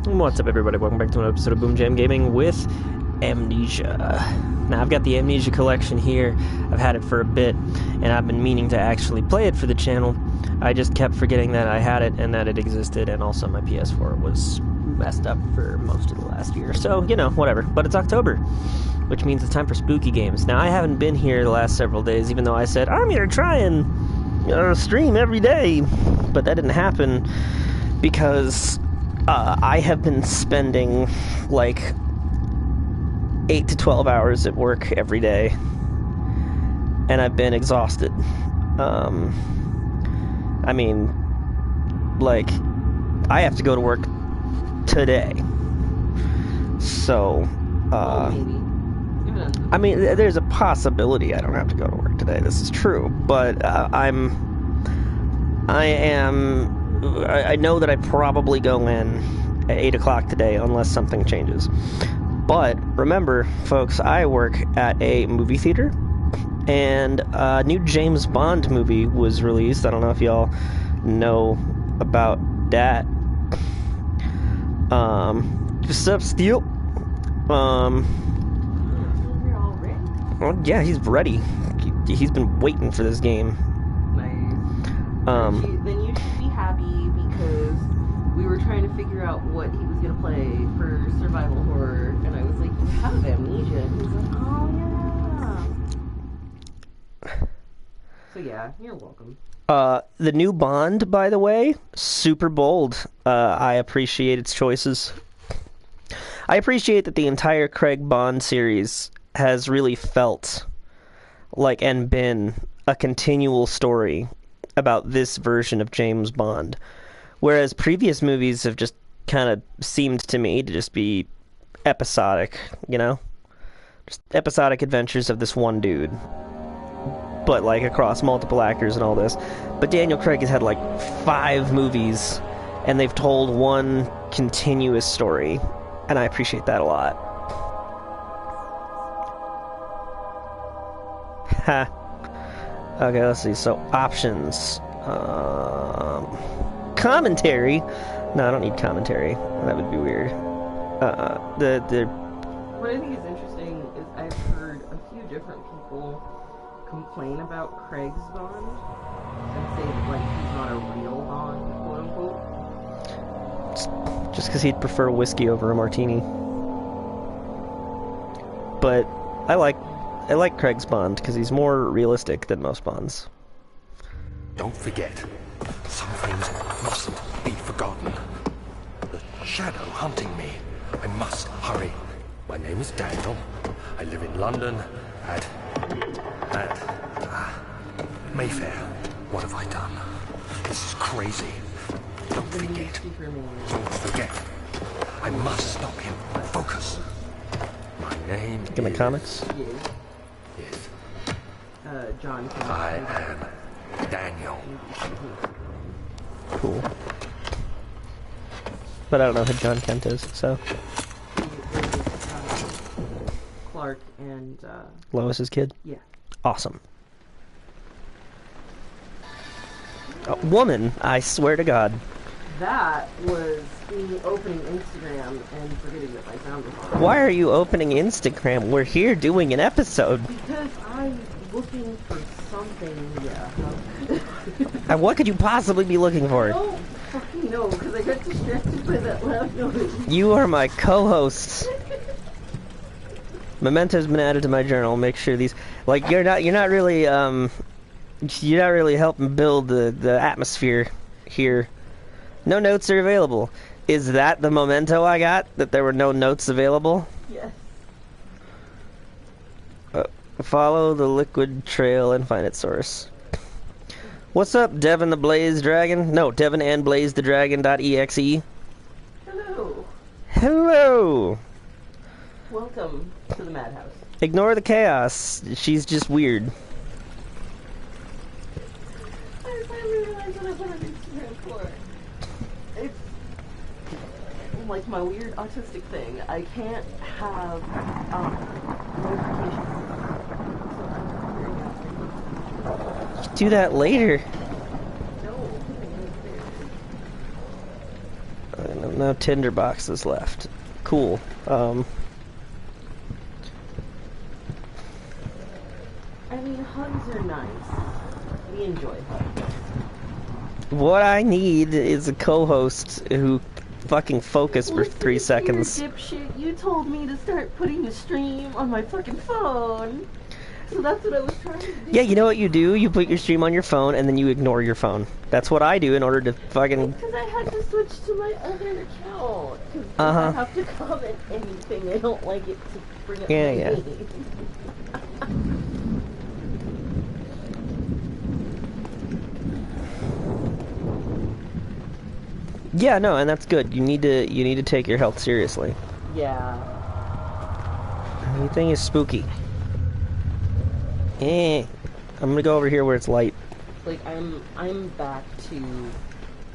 What's up, everybody? Welcome back to an episode of BoomJamGaming with Amnesia. Now, I've got the Amnesia collection here. I've had it for a bit, and I've been meaning to actually play it for the channel. I just kept forgetting that I had it and that it existed, and also my PS4 was messed up for most of the last year. So, you know, whatever. But it's October, which means it's time for spooky games. Now, I haven't been here the last several days, even though I said, I'm going to try and stream every day. But that didn't happen because I have been spending like 8 to 12 hours at work every day, and I've been exhausted. I mean, like, I have to go to work today, so I mean, there's a possibility I don't have to go to work today. This is true, but I know that I probably go in at 8 o'clock today unless something changes. But remember, folks, I work at a movie theater, and a new James Bond movie was released. I don't know if y'all know about that. What's up, Steel? Well, yeah, he's ready. He's been waiting for this game. Nice. Then you should be happy because we were trying to figure out what he was gonna play for survival horror, and I was like, "You have Amnesia." And he was like, "Oh yeah." So yeah, you're welcome. The new Bond, by the way, super bold. I appreciate its choices. I appreciate that the entire Craig Bond series has really felt like and been a continual story about this version of James Bond, whereas previous movies have just kind of seemed to me to just be episodic, you know? Just episodic adventures of this one dude, but like across multiple actors and all this. But Daniel Craig has had like 5 movies, and they've told one continuous story, and I appreciate that a lot. Ha. Okay, let's see. So, options. Commentary? No, I don't need commentary. That would be weird. What I think is interesting is I've heard a few different people complain about Craig's Bond and say that, like, he's not a real Bond, quote unquote. Just because he'd prefer whiskey over a martini. But I like Craig's Bond because he's more realistic than most Bonds. Don't forget, some things mustn't be forgotten. The shadow hunting me. I must hurry. My name is Daniel. I live in London at Mayfair. What have I done? This is crazy. Don't forget. Don't forget. I must stop him. Focus. My name In the comics? Yes. John. I am Daniel. Cool. But I don't know who John Kent is, so. Clark and Lois's kid? yeah. Awesome. A woman, I swear to God. That was me opening Instagram and forgetting that my sound was on. Why are you opening Instagram? We're here doing an episode. Because I'm looking for something, yeah. And what could you possibly be looking I for? don't fucking know, because I got distracted by that loud noise. You are my co-host. Memento's been added to my journal. Make sure these, like, you're not really helping build the atmosphere here. No notes are available. Is that the memento I got? That there were no notes available? Yes. Follow the liquid trail and find its source. What's up, Devin the Blaze Dragon? No, Devin and Blaze the Dragon.exe. Hello. Hello! Welcome to the madhouse. Ignore the chaos. She's just weird. I finally realized what I was on Instagram for. It's like my weird autistic thing. I can't have notifications. Do that later. No. No tinder boxes left. Cool. I mean, hugs are nice. We enjoy hugs. What I need is a co-host who fucking focus for 3 seconds. Dipshit, you told me to start putting the stream on my fucking phone. So that's what I was trying to do. Yeah, you know what you do? You put your stream on your phone and then you ignore your phone. That's what I do in order to fucking... Because I had to switch to my other account. Because I have to comment anything. I don't like it to bring up my name. Yeah, no, and that's good. You need to take your health seriously. Yeah. Anything is spooky. I'm gonna go over here where it's light. Like I'm back to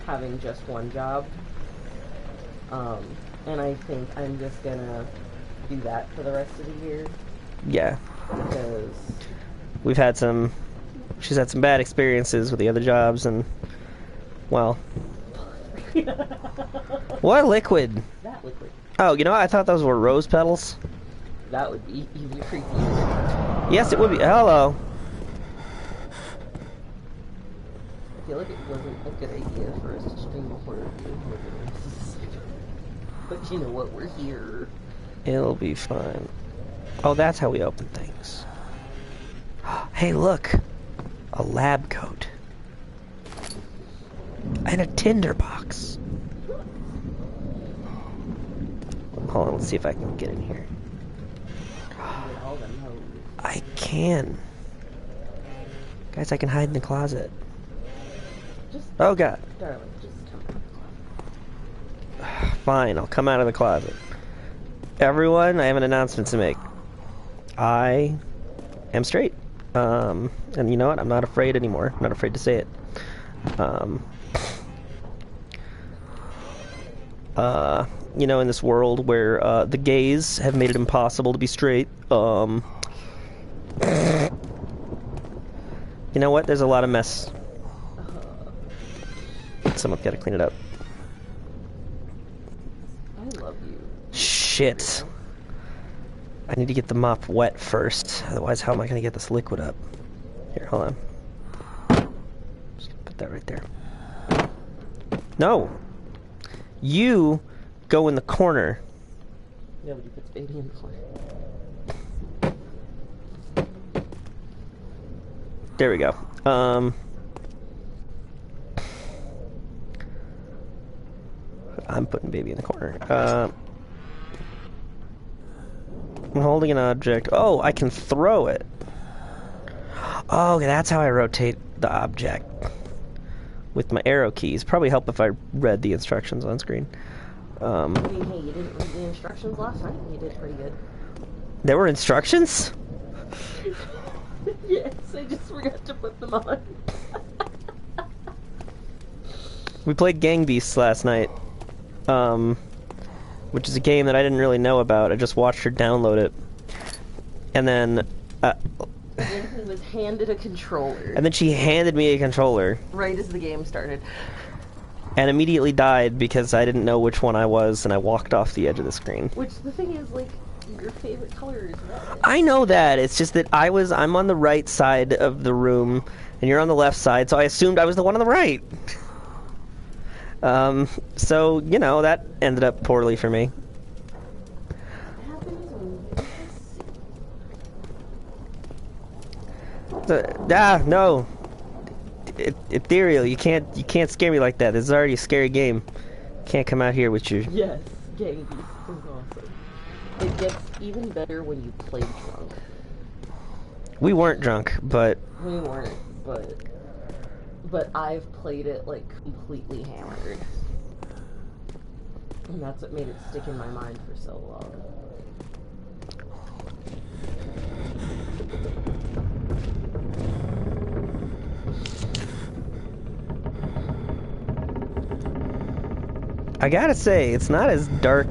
having just one job. And I think I'm just gonna do that for the rest of the year. Yeah. Because she's had some bad experiences with the other jobs and well. What liquid? That liquid. Oh, you know what? I thought those were rose petals. That would be even creepier. Yes, it would be. Hello. I feel like it wasn't a good idea for us to stream a horror game. But you know what? We're here. It'll be fine. Oh, that's how we open things. Hey, look. A lab coat. And a tinder box. Hold on, let's see if I can get in here. I can. Guys, I can hide in the closet. Oh god. Darling, just come out of the closet. Fine, I'll come out of the closet. Everyone, I have an announcement to make. I am straight. And you know what? I'm not afraid anymore. I'm not afraid to say it. You know, in this world where the gays have made it impossible to be straight, you know what? There's a lot of mess. Someone's got to clean it up. I love you. Shit. I need to get the mop wet first. Otherwise, how am I going to get this liquid up? Here, hold on. Just put that right there. No! You go in the corner. Nobody puts baby in the corner. There we go. I'm putting baby in the corner. I'm holding an object. Oh, I can throw it. Oh, okay, that's how I rotate the object. With my arrow keys. Probably help if I read the instructions on screen. I mean, hey, you didn't read the instructions last night. You did pretty good. There were instructions? Yes, I just forgot to put them on. We played Gang Beasts last night. Which is a game that I didn't really know about. I just watched her download it. And then... and then he was handed a controller. And then she handed me a controller. Right as the game started. And immediately died because I didn't know which one I was, and I walked off the edge of the screen. Which, the thing is, like, your favorite color is red. I know that. It's just that I'm on the right side of the room, and you're on the left side, so I assumed I was the one on the right. So, you know, that ended up poorly for me. No. Ethereal, you can't scare me like that. This is already a scary game. Can't come out here with your... Yes, Gang Beasts is awesome. It gets even better when you play drunk. We weren't drunk, but... We weren't, but I've played it, like, completely hammered. And that's what made it stick in my mind for so long. I gotta say, it's not as dark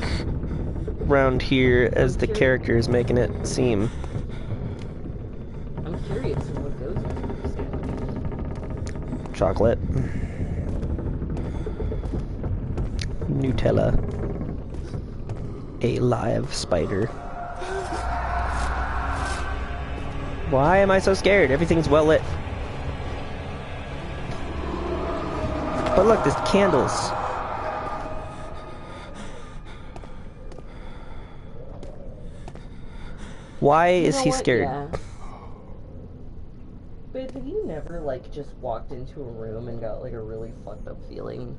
around here as the character is making it seem. I'm curious what goes into this game. Chocolate. Nutella. A live spider. Why am I so scared? Everything's well lit. But look, there's candles. Why is he scared? Yeah. But have you never, like, just walked into a room and got, like, a really fucked up feeling?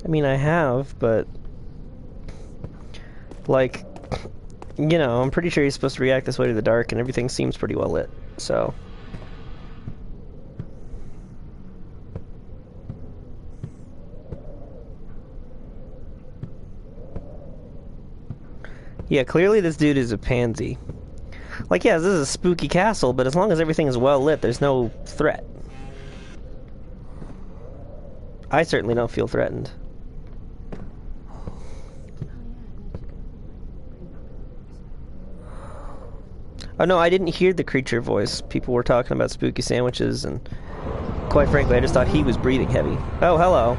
I mean, I have, but... like... you know, I'm pretty sure he's supposed to react this way to the dark, and everything seems pretty well lit, so... yeah, clearly this dude is a pansy. Like, yeah, this is a spooky castle, but as long as everything is well lit, there's no threat. I certainly don't feel threatened. Oh no, I didn't hear the creature voice. People were talking about spooky sandwiches, and quite frankly, I just thought he was breathing heavy. Oh, hello.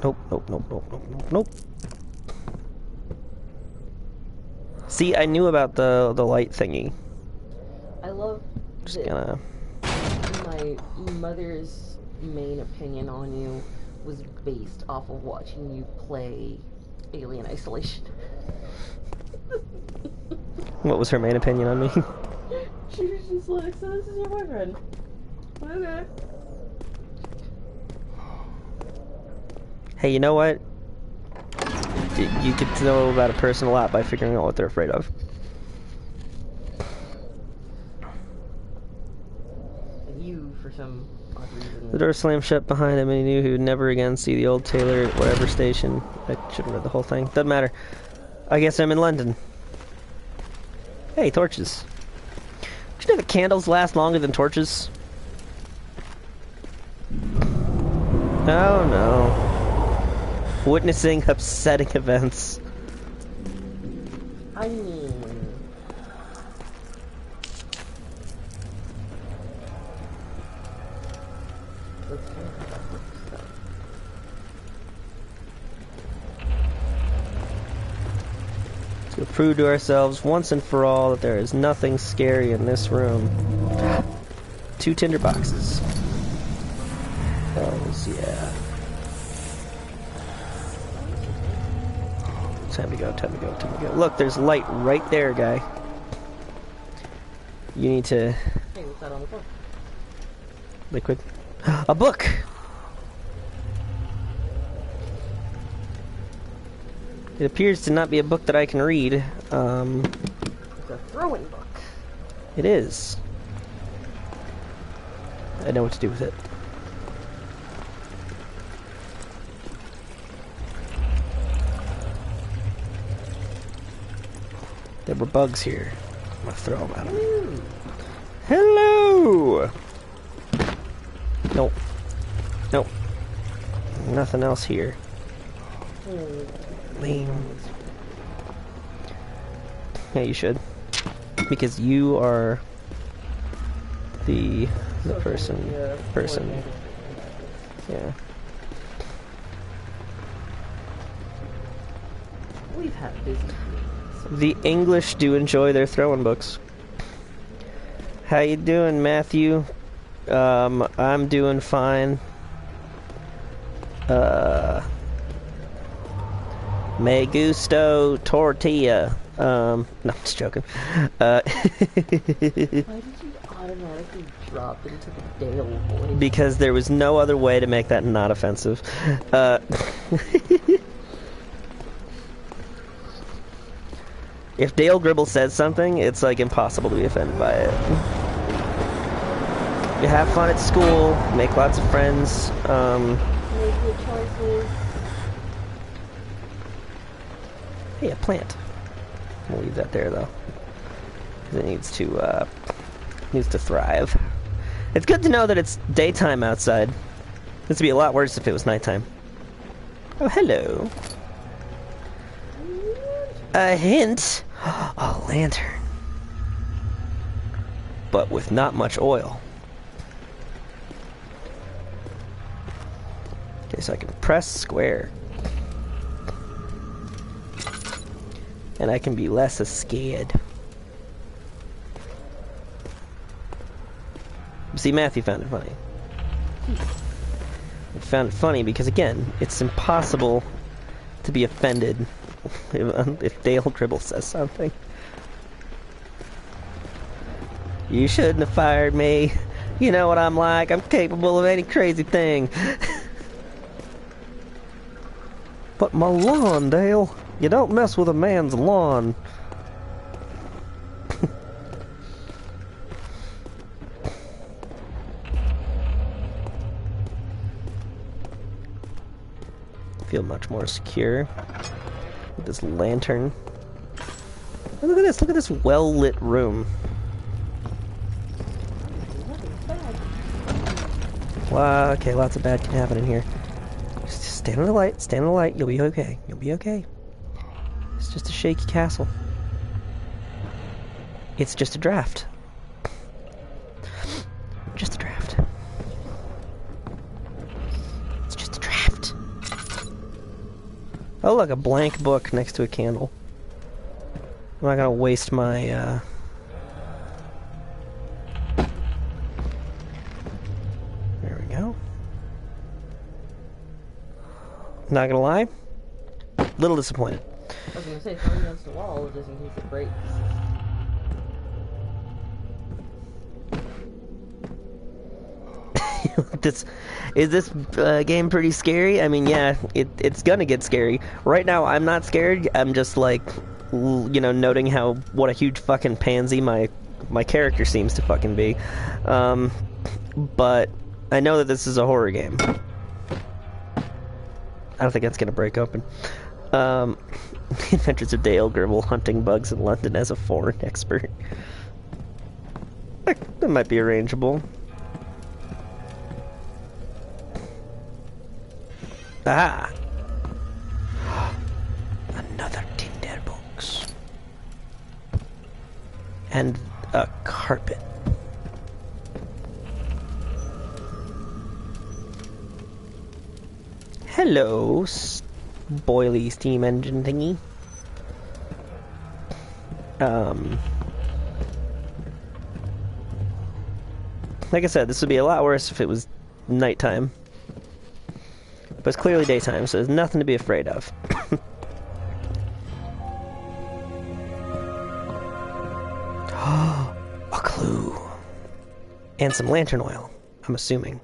Nope, nope, nope, nope, nope, nope, nope. See, I knew about the light thingy. I love Just that gonna... my mother's main opinion on you was based off of watching you play Alien Isolation. What was her main opinion on me? She was just like, so this is your boyfriend. Okay. Hey, you know what? You get to know about a person a lot by figuring out what they're afraid of. And you, for some odd reason... The door slammed shut behind him, and he knew he would never again see the old tailor at whatever station. I should have read the whole thing. Doesn't matter. I guess I'm in London. Hey, torches. Did you know that candles last longer than torches? Oh no. Witnessing upsetting events. I mean... To prove to ourselves once and for all that there is nothing scary in this room. 2 tinder boxes. Hells yeah. Time to go, time to go, time to go. Look, there's light right there, guy. You need to... Hey, what's that on the floor? Liquid. A book! It appears to not be a book that I can read. It's a throwing book. It is. I know what to do with it. There were bugs here. I'm gonna throw them at him. Hello! Nope. Nope. Nothing else here. Lame. Yeah, you should. Because you are the person. Yeah. We've had busy days. The English do enjoy their throwing books. How you doing, Matthew? I'm doing fine. Me gusto tortilla. No, I'm just joking. Why did you automatically drop into the Dale voice? Because there was no other way to make that not offensive. If Dale Gribble says something, it's like impossible to be offended by it. You have fun at school, make lots of friends, Make good choices. Hey, a plant. We'll leave that there though. Because it needs to thrive. It's good to know that it's daytime outside. This would be a lot worse if it was nighttime. Oh, hello. A hint A lantern. But with not much oil. Okay, so I can press square. And I can be less scared. See, Matthew found it funny. I found it funny because, again, it's impossible to be offended if Dale Dribble says something. You shouldn't have fired me. You know what I'm like. I'm capable of any crazy thing. But my lawn, Dale. You don't mess with a man's lawn. Feel much more secure with this lantern. Oh, look at this well-lit room. Wow, okay, lots of bad can happen in here. Just stand in the light, you'll be okay. You'll be okay. It's just a shaky castle. It's just a draft. Just a draft. It's just a draft. Oh look, a blank book next to a candle. I'm not gonna waste my, There we go. Not gonna lie, little disappointed. I was gonna say, throw it against the wall just in case it breaks. Is this game pretty scary? I mean, yeah, it's gonna get scary. Right now, I'm not scared. I'm just like, you know, noting what a huge fucking pansy my character seems to fucking be. But I know that this is a horror game. I don't think that's gonna break open. The Adventures of Dale Gribble hunting bugs in London as a foreign expert. That might be arrangeable. Ah! Another tinderbox. And a carpet. Hello, boily steam engine thingy. Like I said, this would be a lot worse if it was nighttime. But it's clearly daytime, so there's nothing to be afraid of. A clue. And some lantern oil, I'm assuming.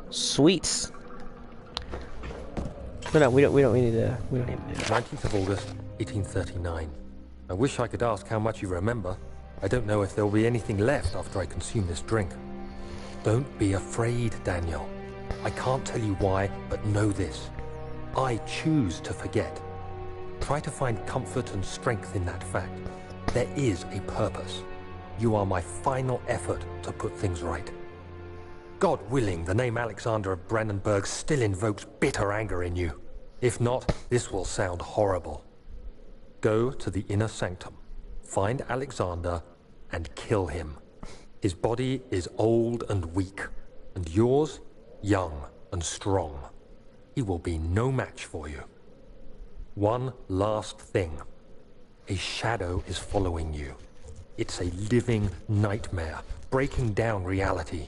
Sweets. No, we don't need to. We don't need to do that. 19th of August, 1839. I wish I could ask how much you remember. I don't know if there'll be anything left after I consume this drink. Don't be afraid, Daniel. I can't tell you why, but know this. I choose to forget. Try to find comfort and strength in that fact. There is a purpose. You are my final effort to put things right. God willing, the name Alexander of Brandenburg still invokes bitter anger in you. If not, this will sound horrible. Go to the inner sanctum, find Alexander, and kill him. His body is old and weak, and yours, young and strong. He will be no match for you. One last thing. A shadow is following you. It's a living nightmare, breaking down reality.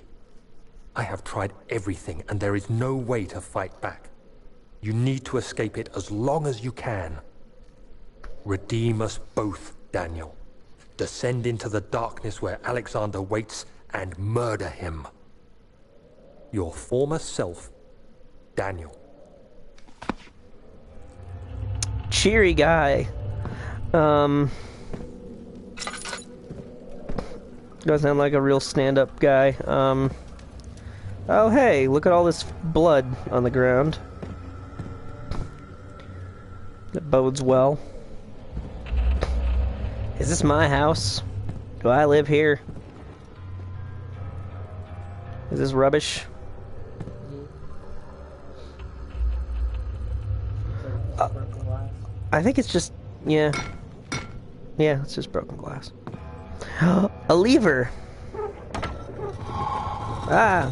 I have tried everything, and there is no way to fight back. You need to escape it as long as you can. Redeem us both, Daniel. Descend into the darkness where Alexander waits and murder him. Your former self, Daniel. Cheery guy. Doesn't sound like a real stand-up guy. Oh hey, look at all this blood on the ground. That bodes well. Is this my house? Do I live here? Is this rubbish? I think it's just... Yeah. Yeah, it's just broken glass. A lever! Ah!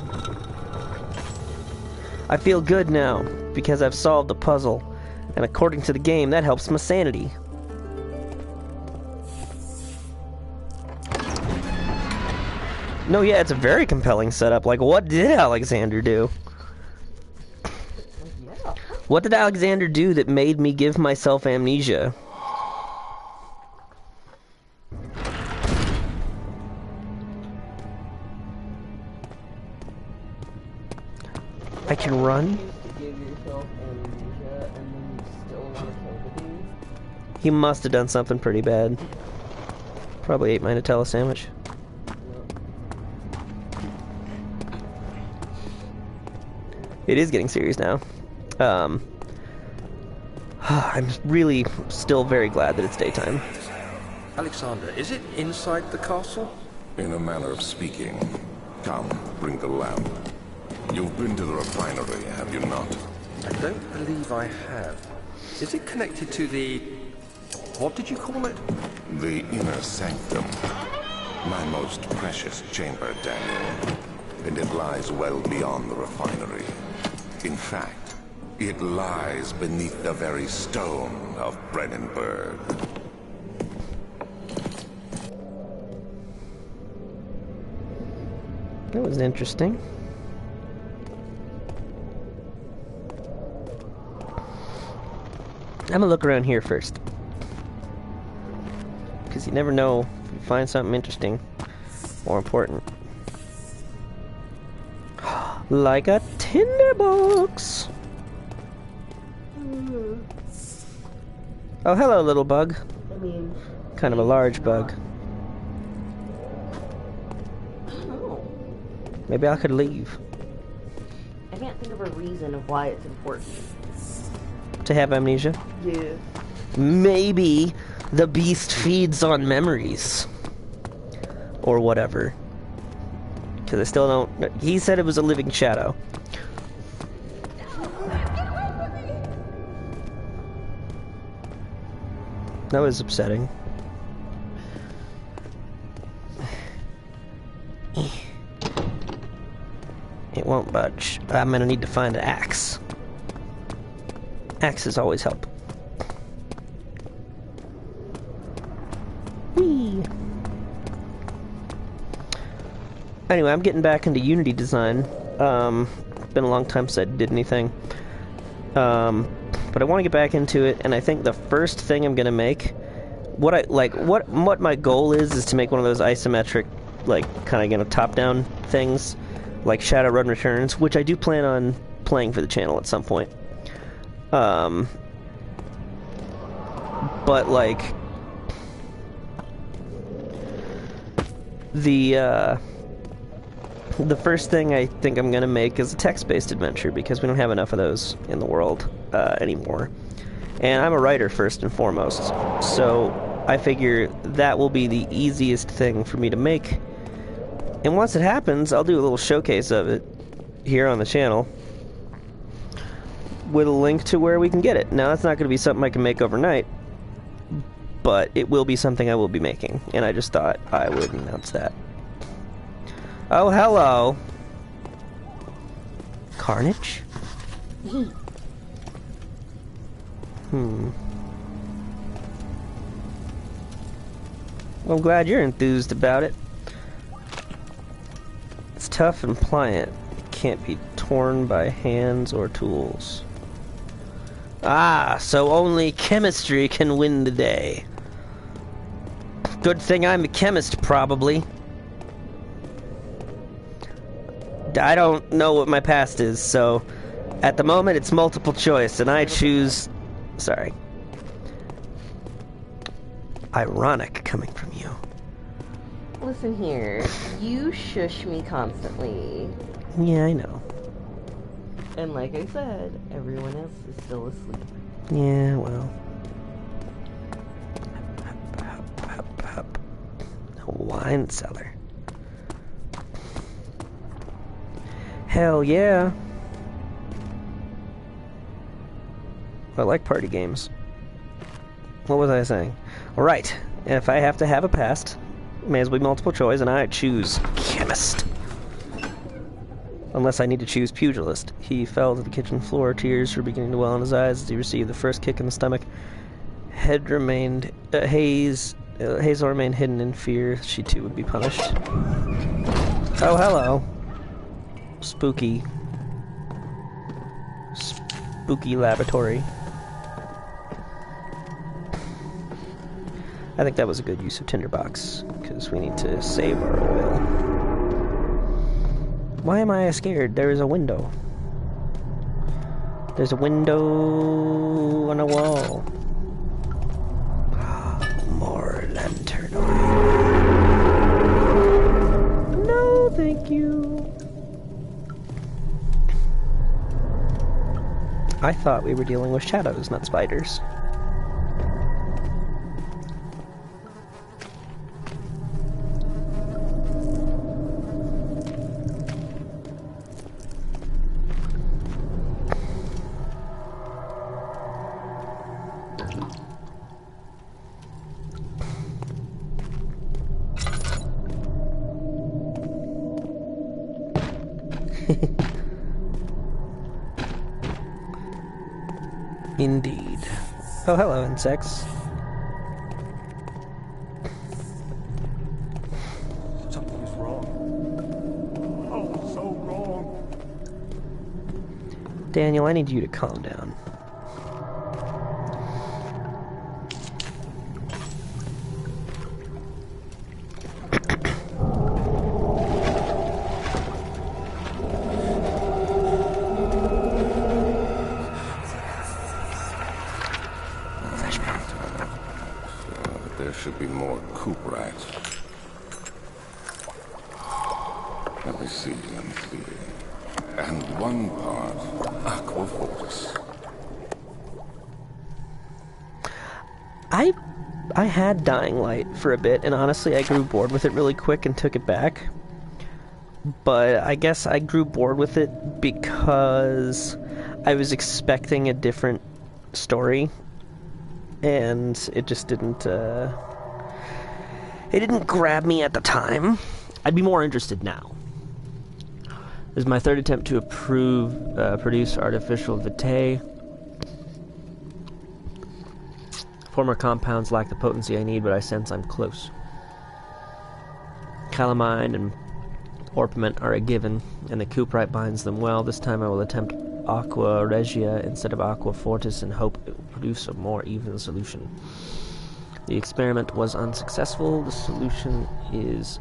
I feel good now, because I've solved the puzzle. And according to the game, that helps my sanity. No, yeah, it's a very compelling setup. Like, what did Alexander do? Yeah. What did Alexander do that made me give myself amnesia? I can run? Give yourself amnesia and then you still want to kill the dude? He must have done something pretty bad. Probably ate my Nutella sandwich. It is getting serious now. I'm really still very glad that it's daytime. Alexander, is it inside the castle? In a manner of speaking. Come, bring the lamp. You've been to the refinery, have you not? I don't believe I have. Is it connected to the... what did you call it? The inner sanctum. My most precious chamber, Daniel. And it lies well beyond the refinery. In fact, it lies beneath the very stone of Brennenburg. That was interesting. I'm gonna look around here first. Because you never know if you find something interesting or important. Like a tinderbox! Oh, hello, little bug. I mean... Kind of a large bug. Oh. Maybe I could leave. I can't think of a reason of why it's important. To have amnesia? Yeah. Maybe the beast feeds on memories. Or whatever. Because I still don't... He said it was a living shadow. That was upsetting. It won't budge. I'm gonna need to find an axe. Axes always help. Whee! Anyway, I'm getting back into Unity design. Been a long time since I did anything. But I want to get back into it, and I think the first thing I'm gonna make, what my goal is to make one of those isometric, like kind of top-down things, like Shadowrun Returns, which I do plan on playing for the channel at some point. But like the first thing I think I'm gonna make is a text-based adventure, because we don't have enough of those in the world anymore. And I'm a writer first and foremost, so I figure that will be the easiest thing for me to make. And once it happens, I'll do a little showcase of it here on the channel with a link to where we can get it. Now, that's not going to be something I can make overnight, but it will be something I will be making, and I just thought I would announce that. Oh, hello. Carnage? Well, I'm glad you're enthused about it. It's tough and pliant. It can't be torn by hands or tools. Ah, so only chemistry can win the day. Good thing I'm a chemist, probably. I don't know what my past is, so at the moment it's multiple choice, and I choose... Sorry. Ironic coming from you. Listen here, you shush me constantly. Yeah, I know. And like I said, everyone else is still asleep. Yeah, well. A wine cellar. Hell yeah. I like party games. What was I saying? Alright, if I have to have a past, it may as well be multiple choice, and I choose chemist. Unless I need to choose pugilist. He fell to the kitchen floor, tears were beginning to well in his eyes as he received the first kick in the stomach. Hazel remained hidden in fear. She too would be punished. Oh, hello. Spooky laboratory. I think that was a good use of tinderbox, because we need to save our oil. Why am I scared? There is a window. There's a window on a wall. More lantern oil. No, thank you. I thought we were dealing with shadows, not spiders. Indeed. Oh, hello, insects. Something is wrong. Oh, so wrong. Daniel, I need you to calm down. Should be more coop rats. Let me see. And one part aqua fortis. I had Dying Light for a bit, and honestly I grew bored with it really quick and took it back. But I guess I grew bored with it because I was expecting a different story, and it just didn't it didn't grab me at the time. I'd be more interested now. This is my third attempt to produce artificial vitae. Former compounds lack the potency I need, but I sense I'm close. Calamine and orpiment are a given, and the cuprite binds them well. This time I will attempt aqua regia instead of aqua fortis and hope it will produce a more even solution. The experiment was unsuccessful. The solution is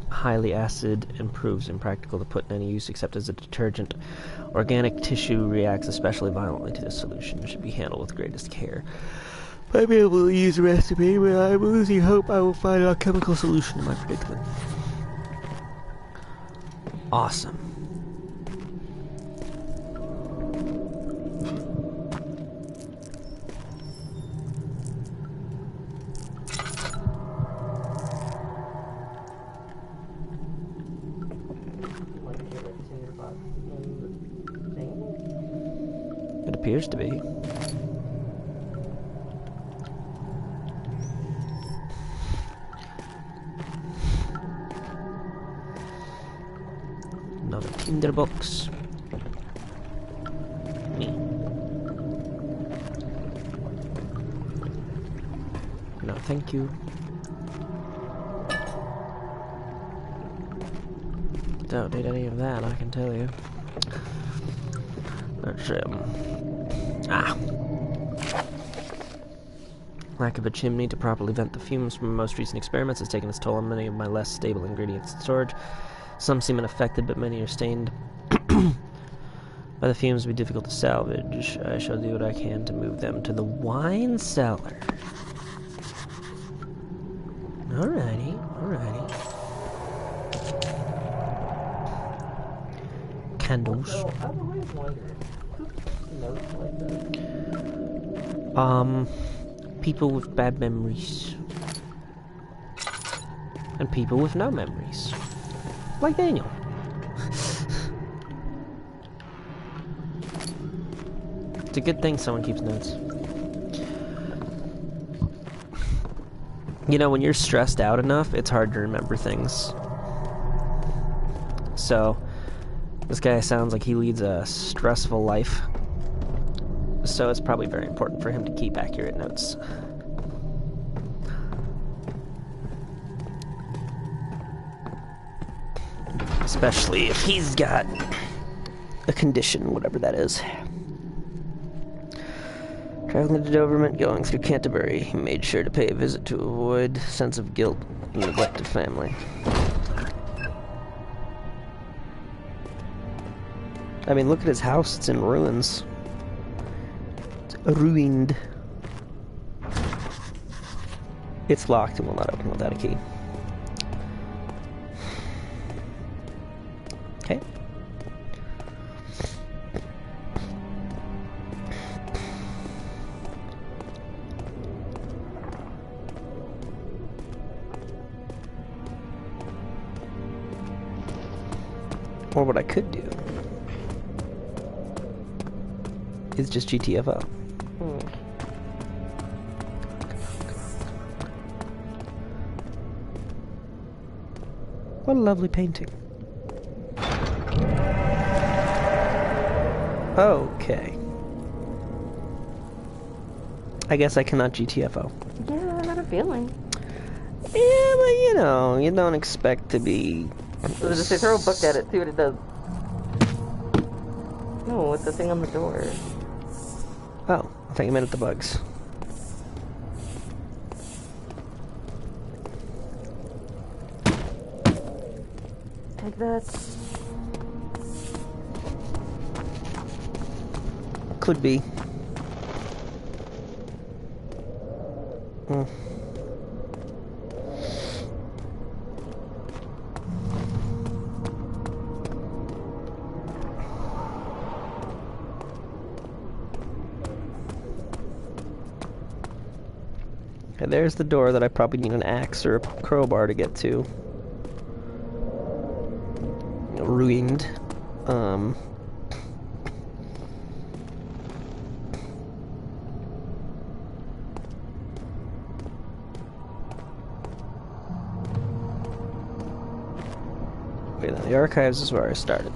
highly acid and proves impractical to put in any use except as a detergent. Organic tissue reacts especially violently to this solution. It should be handled with greatest care. I may be able to use the recipe, but I'm losing hope I will find a chemical solution to my predicament. Awesome. It appears to be. Another tinderbox. Me. No, thank you. Don't need any of that, I can tell you. Let's Lack of a chimney to properly vent the fumes from my most recent experiments has taken its toll on many of my less stable ingredients in storage. Some seem unaffected, but many are stained by the fumes. Will be difficult to salvage. I shall do what I can to move them to the wine cellar. Alrighty, alrighty. Candles. So, I've always wondered, who puts notes like that? People with bad memories. And people with no memories. Like Daniel. It's a good thing someone keeps notes. You know, when you're stressed out enough, it's hard to remember things. So, this guy sounds like he leads a stressful life. So it's probably very important for him to keep accurate notes. Especially if he's got a condition, whatever that is. Traveling to Dover meant going through Canterbury. He made sure to pay a visit to avoid a sense of guilt and neglected family. I mean, look at his house. It's in ruins. It's ruined. It's locked and will not open without a key. Okay. Or what I could do is just GTFO. What a lovely painting. Okay. I guess I cannot GTFO. Yeah, I had a feeling. Yeah, but you know, you don't expect to be... So just say throw a book at it, see what it does. No, it's the thing on the door. Oh, I thought you meant at the bugs. Take that. Could be. Okay, there's the door that I probably need an axe or a crowbar to get to. Ruined. Wait, now the archives is where I started.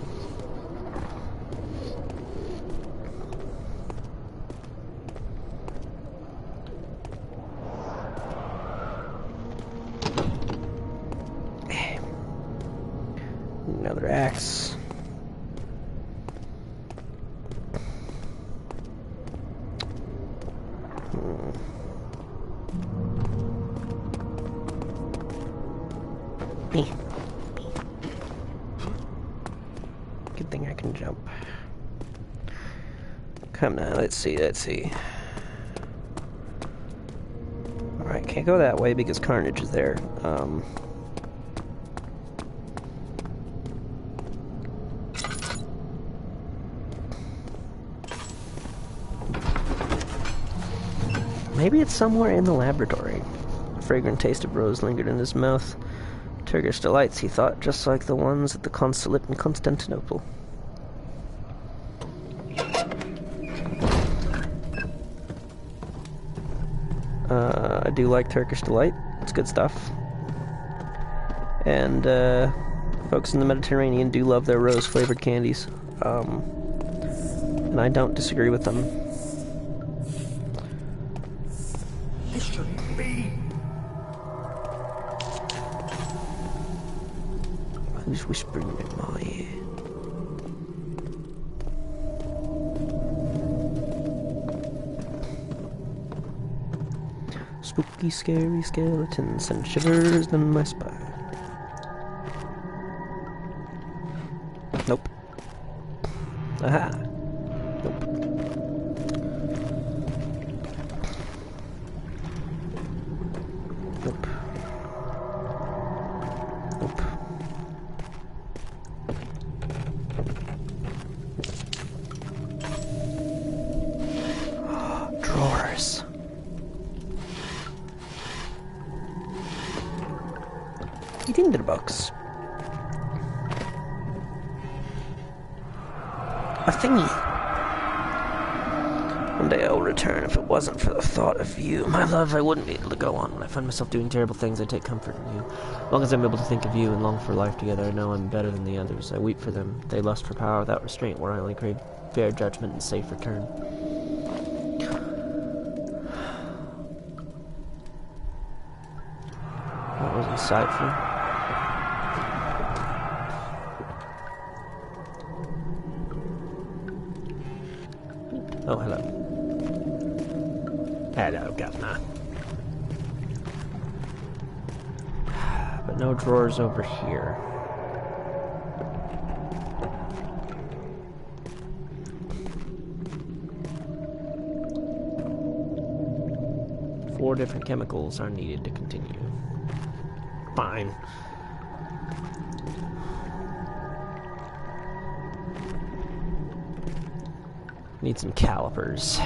Another axe. Good thing I can jump. Come now, let's see. Alright, can't go that way because Carnage is there. Maybe it's somewhere in the laboratory. A fragrant taste of rose lingered in his mouth. Turkish delights, he thought, just like the ones at the consulate in Constantinople. I do like Turkish delight. It's good stuff. And folks in the Mediterranean do love their rose-flavored candies. And I don't disagree with them. Who's whispering in my ear? Spooky, scary skeletons send shivers down my spine. Nope. Aha. Nope. Nope. Nope. Drawers. Tinderbox. A thingy. One day I will return. If it wasn't for the thought of you, my love, I wouldn't be able to go on. When I find myself doing terrible things, I take comfort in you. As long as I'm able to think of you and long for life together, I know I'm better than the others. I weep for them. They lust for power without restraint, where I only crave fair judgment and safe return. That was insightful. Oh, hello. Hello, Governor. But no drawers over here. Four different chemicals are needed to continue. Fine. Need some calipers.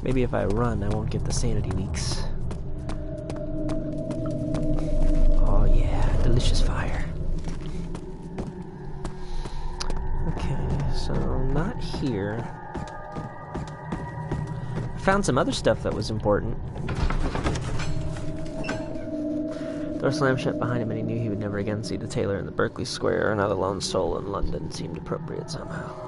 Maybe if I run, I won't get the sanity leaks. Oh yeah, delicious fire. Okay, so not here. Found some other stuff that was important. Door slammed shut behind him, and he knew he would never again see the tailor in the Berkeley Square. Another lone soul in London seemed appropriate somehow.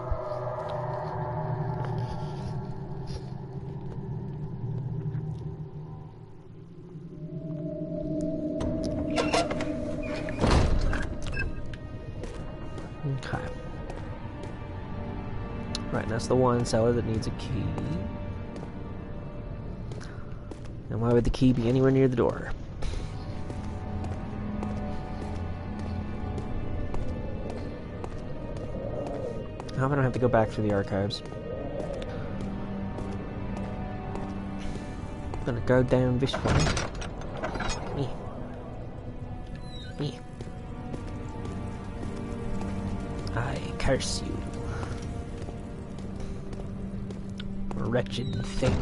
Okay. Right, and that's the wine cellar that needs a key. And why would the key be anywhere near the door? I hope I don't have to go back through the archives. I'm gonna go down this way. Me. Me. I curse you. Wretched thing.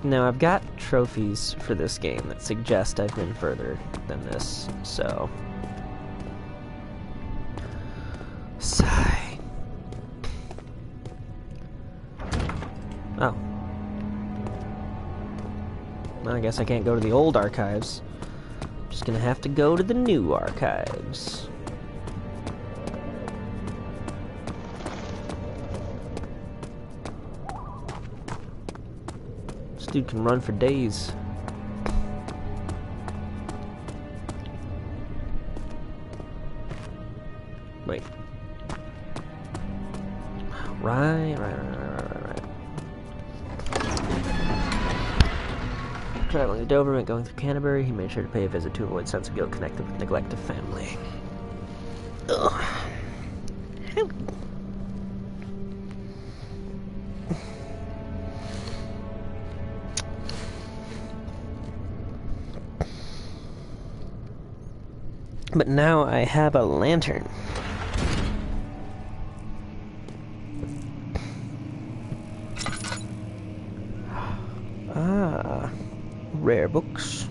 Now, I've got trophies for this game that suggest I've been further than this, so... Sigh. Oh. Well, I guess I can't go to the old archives. I'm just gonna have to go to the new archives. Dude can run for days. Wait. Right. Traveling to Dover and going through Canterbury, he made sure to pay a visit to avoid sense of guilt connected with neglect of family. Ugh. But now I have a lantern. Ah, rare books.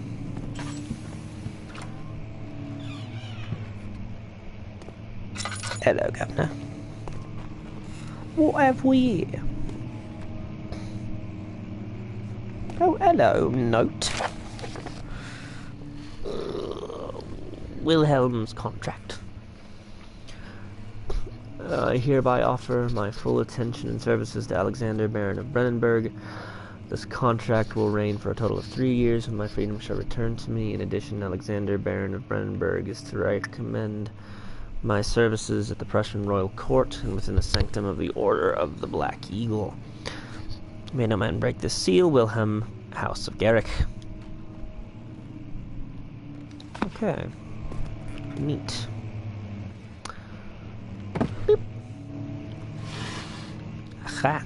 Hello, Governor. What have we here? Oh, hello, note. Wilhelm's contract. I hereby offer my full attention and services to Alexander, Baron of Brennenburg. This contract will reign for a total of 3 years, and my freedom shall return to me. In addition, Alexander, Baron of Brennenburg, is to recommend my services at the Prussian Royal Court and within the sanctum of the Order of the Black Eagle. May no man break this seal. Wilhelm, House of Garrick. Okay. Neat. Boop. Aha.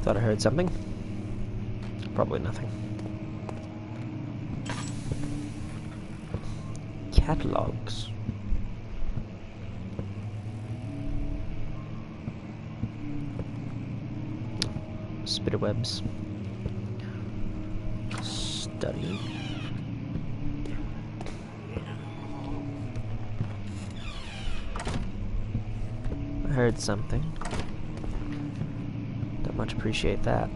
Thought I heard something. Probably nothing. Catalogs. Spiderwebs. Study. I heard something. Don't much appreciate that.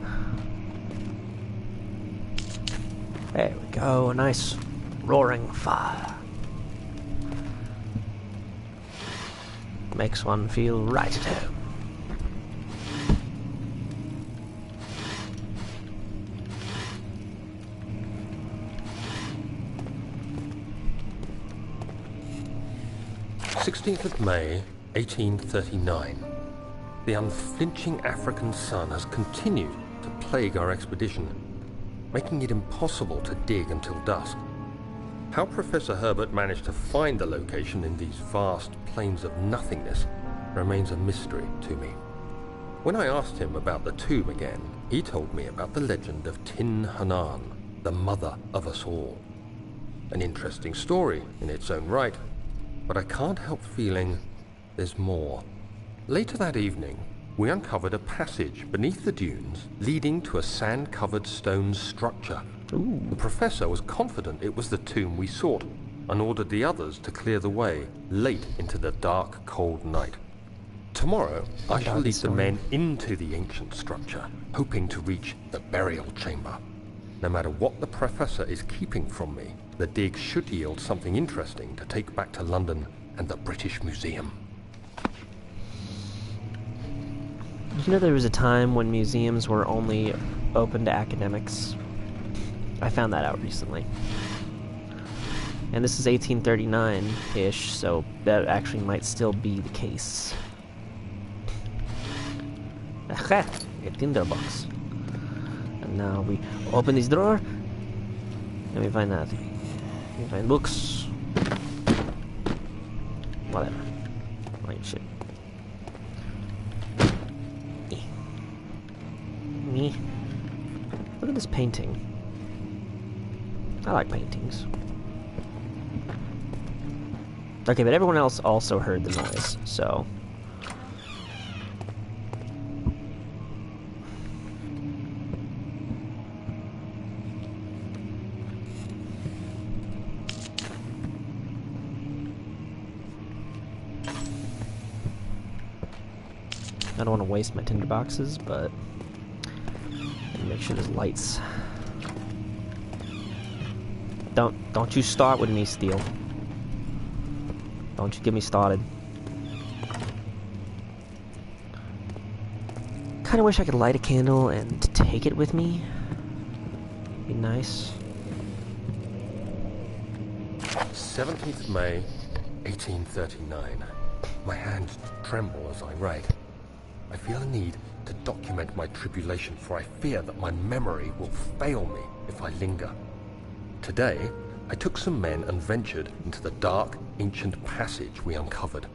There we go, a nice roaring fire. Makes one feel right at home. May 1839. The unflinching African sun has continued to plague our expedition, making it impossible to dig until dusk. How Professor Herbert managed to find the location in these vast plains of nothingness remains a mystery to me. When I asked him about the tomb again, he told me about the legend of Tin Hanan, the mother of us all. An interesting story in its own right, but I can't help feeling there's more. Later that evening, we uncovered a passage beneath the dunes leading to a sand-covered stone structure. Ooh. The professor was confident it was the tomb we sought and ordered the others to clear the way late into the dark, cold night. Tomorrow, I shall lead the men into the ancient structure, hoping to reach the burial chamber. No matter what the professor is keeping from me, the dig should yield something interesting to take back to London and the British Museum. Did you know there was a time when museums were only open to academics? I found that out recently. And this is 1839-ish, so that actually might still be the case. Aha! A tinderbox. And now we open this drawer, and we find nothing. We find books. Whatever. Right, shit. Me. Look at this painting. I like paintings. Okay, but everyone else also heard the noise, so... I don't want to waste my tinder boxes, but... make sure there's lights. Don't you start with me, Steel. Don't you get me started. Kinda wish I could light a candle and take it with me. Be nice. 17th May, 1839. My hands tremble as I write. I feel a need to document my tribulation, for I fear that my memory will fail me if I linger. Today, I took some men and ventured into the dark, ancient passage we uncovered.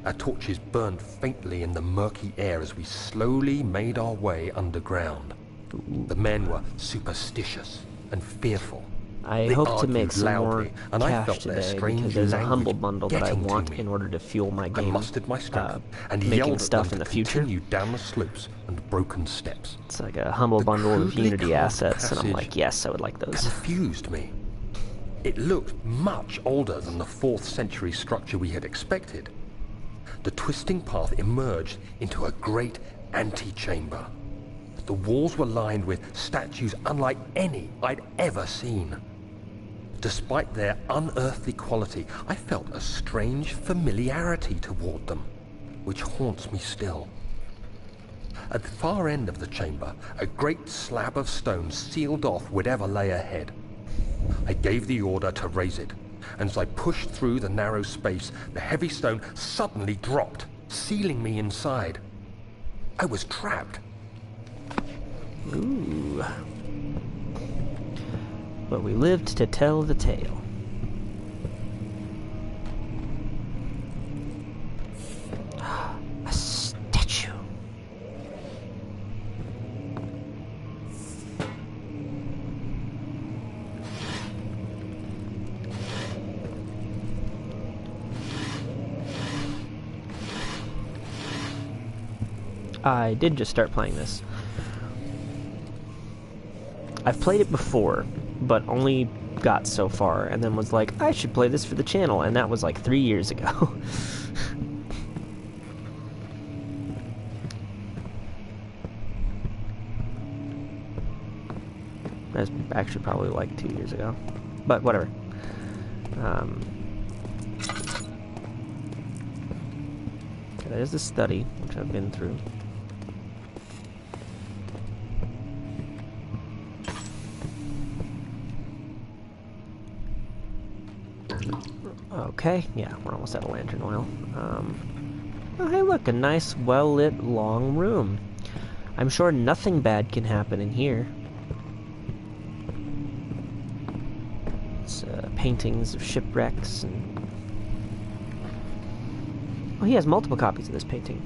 Our torches burned faintly in the murky air as we slowly made our way underground. The men were superstitious and fearful. I They hope to make argued some loudly, more and I cash felt their today strange because there's a language humble bundle that I getting to want me. in order to fuel my I game. mustered my strength and making yelled at stuff them in the to future. continue down the slopes and broken steps. It's like a humble The bundle of crudely Unity carved assets, and I'm passage like, yes, I would like those. Confused me. It looked much older than the 4th century structure we had expected. The twisting path emerged into a great antechamber. The walls were lined with statues unlike any I'd ever seen. Despite their unearthly quality, I felt a strange familiarity toward them, which haunts me still. At the far end of the chamber, a great slab of stone sealed off whatever lay ahead. I gave the order to raise it, and as I pushed through the narrow space, the heavy stone suddenly dropped, sealing me inside. I was trapped. Ooh. But we lived to tell the tale. A statue. I did just start playing this. I've played it before, but only got so far, and then was like, I should play this for the channel, and that was like 3 years ago. That's actually probably like 2 years ago, but whatever. There's the study, which I've been through. Okay, yeah, we're almost out of lantern oil. Oh, hey, look, a nice, well-lit, long room. I'm sure nothing bad can happen in here. It's paintings of shipwrecks and... Oh, he has multiple copies of this painting.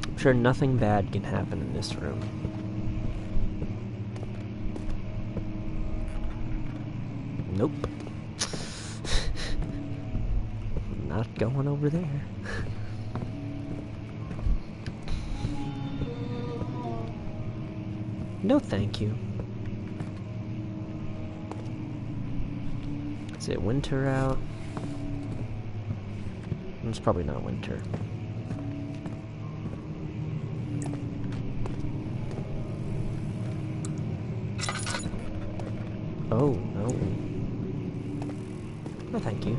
I'm sure nothing bad can happen in this room. Nope. Not going over there. No thank you. Is it winter out? It's probably not winter. Oh, no. No, thank you.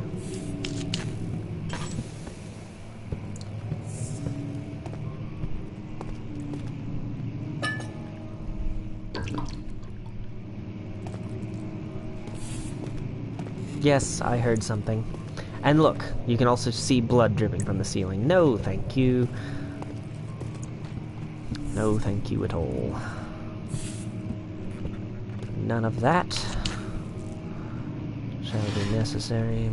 Yes, I heard something. And look, you can also see blood dripping from the ceiling. No, thank you. No, thank you at all. None of that shall be necessary.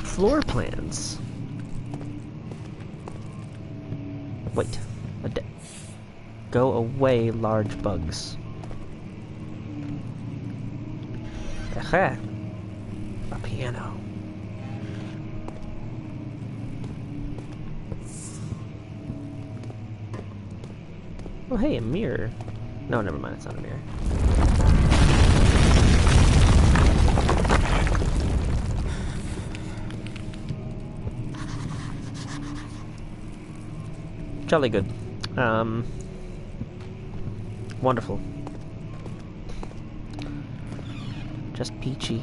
Floor plans. Wait. Go away, large bugs. Aha! A piano. Oh, hey, a mirror. No, never mind, it's not a mirror. Jolly good. Wonderful. Just peachy.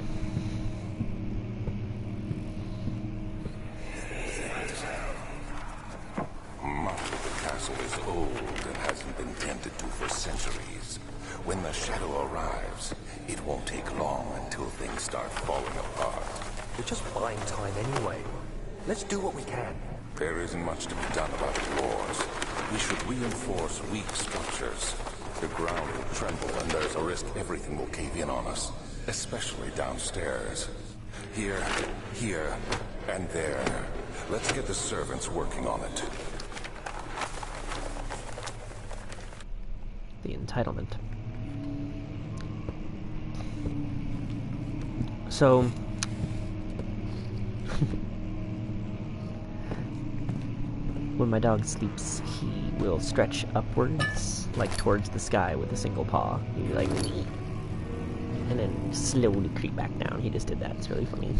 Much of the castle is old and hasn't been tended to for centuries. When the shadow arrives, it won't take long until things start falling apart. We're just buying time anyway. Let's do what we can. There isn't much to be done about floors. We should reinforce weak structures. The ground will tremble and there's a risk everything will cave in on us, especially downstairs. Here, and there. Let's get the servants working on it. The entitlement. So... when my dog sleeps, he will stretch upwards, like towards the sky with a single paw. He'll be like... and then slowly creep back down. He just did that. It's really funny.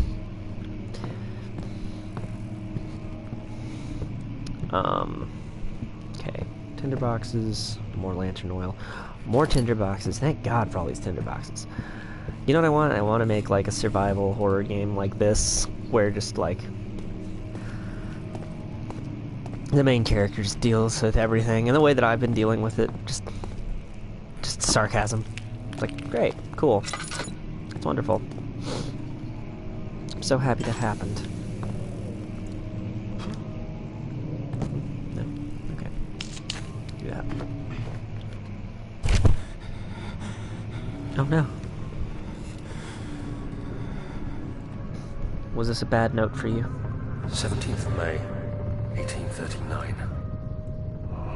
Okay. Tinder boxes, more lantern oil, more tinder boxes. Thank God for all these tinder boxes. You know what I want? I want to make like a survival horror game like this, where just like the main character just deals with everything, and the way that I've been dealing with it, just sarcasm. It's like, great, cool, it's wonderful. I'm so happy that happened. No, okay, do that. Oh no. Was this a bad note for you? 17th of May. 1839.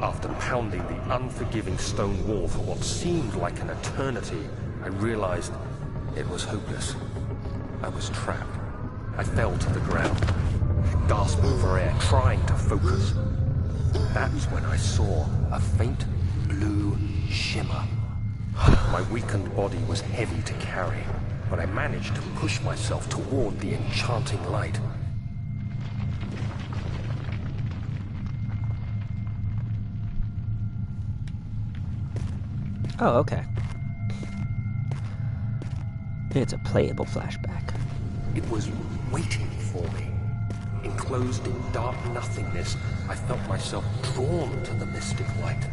After pounding the unforgiving stone wall for what seemed like an eternity, I realized it was hopeless. I was trapped. I fell to the ground, gasping for air, trying to focus. That's when I saw a faint blue shimmer. My weakened body was heavy to carry, but I managed to push myself toward the enchanting light. Oh, okay. It's a playable flashback. It was waiting for me. Enclosed in dark nothingness, I felt myself drawn to the mystic light.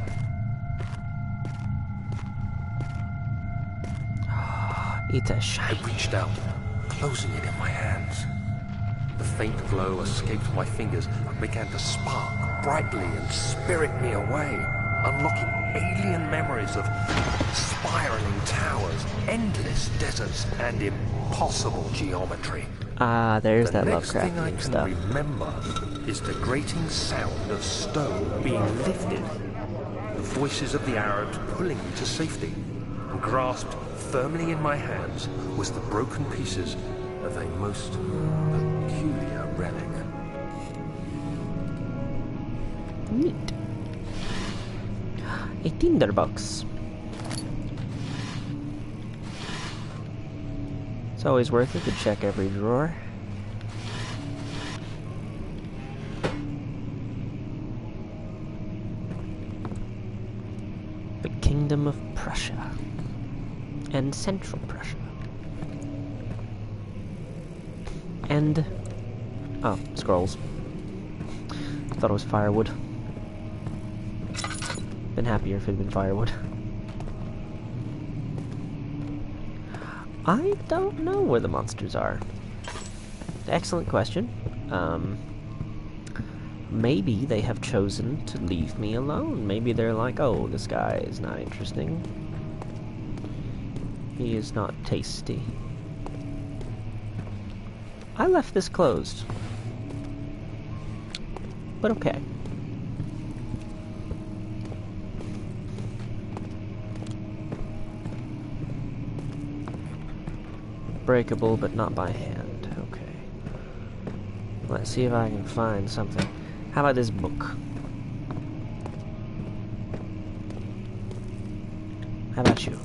It's a I shine. reached out, closing it in my hands. The faint glow escaped my fingers and began to spark brightly and spirit me away, unlocking alien memories of spiraling towers, endless deserts, and impossible geometry. Ah, there's that The next thing I Lovecraftian can stuff. remember is the grating sound of stone being lifted, the voices of the Arabs pulling me to safety, and grasped firmly in my hands was the broken pieces of a most peculiar relic. Neat. A tinderbox. It's always worth it to check every drawer. The Kingdom of Prussia and Central Prussia. And oh, scrolls. Thought it was firewood. Been happier if it had been firewood. I don't know where the monsters are. Excellent question. Maybe they have chosen to leave me alone. Maybe they're like, oh, this guy is not interesting. He is not tasty. I left this closed. But okay. Breakable, but not by hand. Okay. Let's see if I can find something. How about this book? How about you?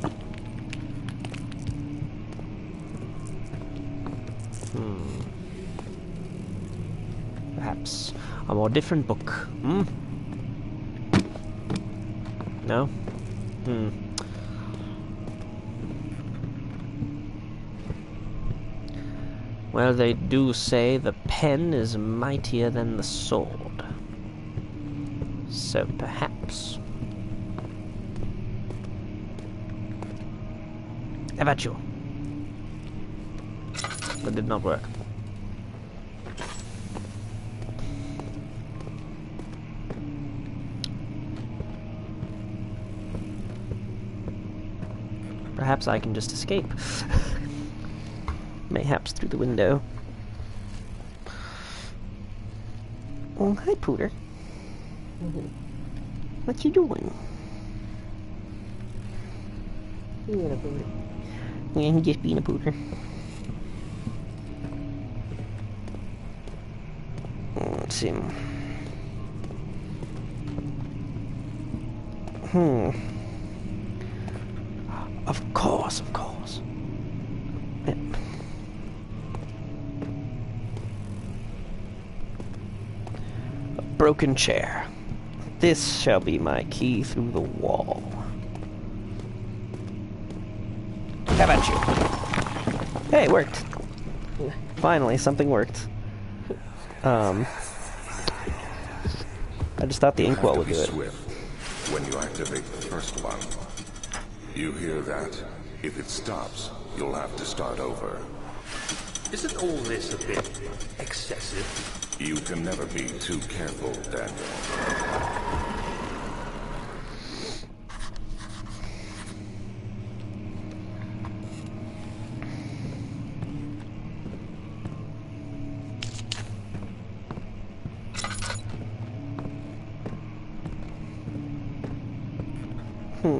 Perhaps a more different book. Hmm? No? Well, they do say the pen is mightier than the sword. So perhaps. How about you? That did not work. Perhaps I can just escape. Mayhaps through the window. Oh, hi, Pooter. What you doing? Being a Pooter. Yeah, I'm just being a Pooter. Let's see. Of course, of course. Yep. A broken chair. This shall be my key through the wall. How about you? Hey, it worked. Finally, something worked. I just thought the inkwell would do it. Swift when you activate the first one. You hear that? If it stops, you'll have to start over. Isn't all this a bit excessive? You can never be too careful, Daniel. There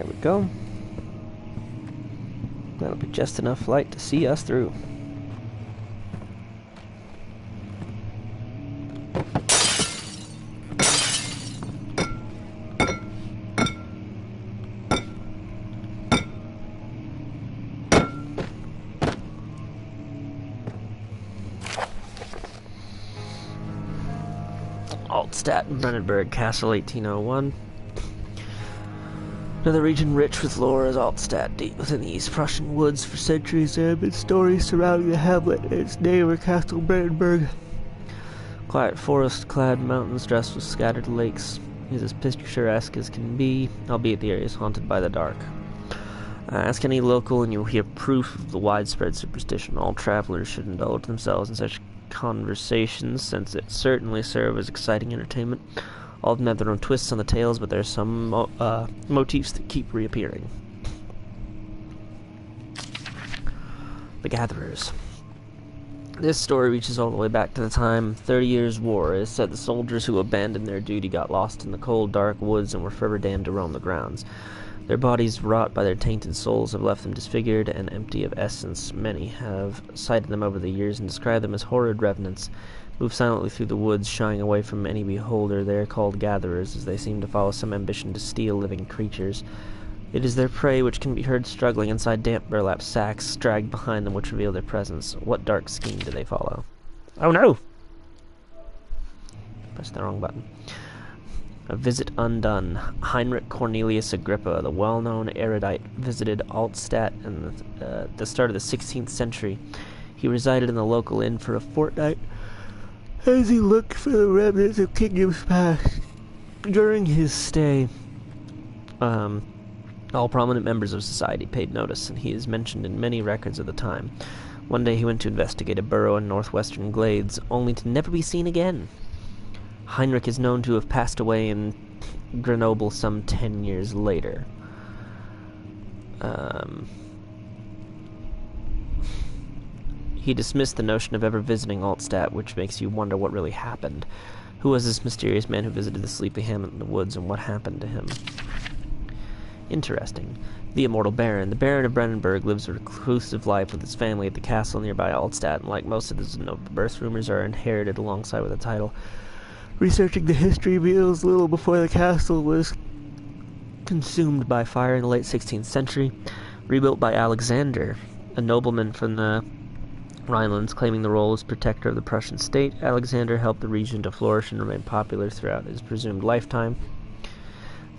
we go. That'll be just enough light to see us through. Altstadt and Brennenburg Castle, 1801. Another region rich with lore as Altstadt, deep within the East Prussian woods. For centuries there have been stories surrounding the hamlet and its neighbor, Castle Brennenburg. Quiet forest-clad mountains dressed with scattered lakes is as picturesque as can be, albeit the area is haunted by the dark. Ask any local and you'll hear proof of the widespread superstition. All travelers should indulge themselves in such conversations, since it certainly serve as exciting entertainment. All of them have their own twists on the tales, but there are some motifs that keep reappearing. The Gatherers. This story reaches all the way back to the time 30 Years' War. It is said the soldiers who abandoned their duty got lost in the cold, dark woods and were forever damned to roam the grounds. Their bodies, wrought by their tainted souls, have left them disfigured and empty of essence. Many have cited them over the years and described them as horrid revenants, move silently through the woods, shying away from any beholder. They are called gatherers, as they seem to follow some ambition to steal living creatures. It is their prey which can be heard struggling inside damp burlap sacks, dragged behind them, which reveal their presence. What dark scheme do they follow? Oh no! Pressed the wrong button. A visit undone. Heinrich Cornelius Agrippa, the well-known erudite, visited Altstadt in the start of the 16th century. He resided in the local inn for a fortnight as he looked for the remnants of kingdoms past. During his stay, all prominent members of society paid notice, and he is mentioned in many records of the time. One day he went to investigate a burrow in northwestern glades, only to never be seen again. Heinrich is known to have passed away in Grenoble some 10 years later. He dismissed the notion of ever visiting Altstadt, which makes you wonder what really happened. Who was this mysterious man who visited the sleepy hamlet in the woods, and what happened to him? Interesting. The Immortal Baron. The Baron of Brennenburg lives a reclusive life with his family at the castle nearby Altstadt, and like most citizens of the birth rumors are inherited alongside with the title. Researching the history reveals little before the castle was consumed by fire in the late 16th century. Rebuilt by Alexander, a nobleman from the Rhinelands claiming the role as protector of the Prussian state, Alexander helped the region to flourish and remain popular throughout his presumed lifetime.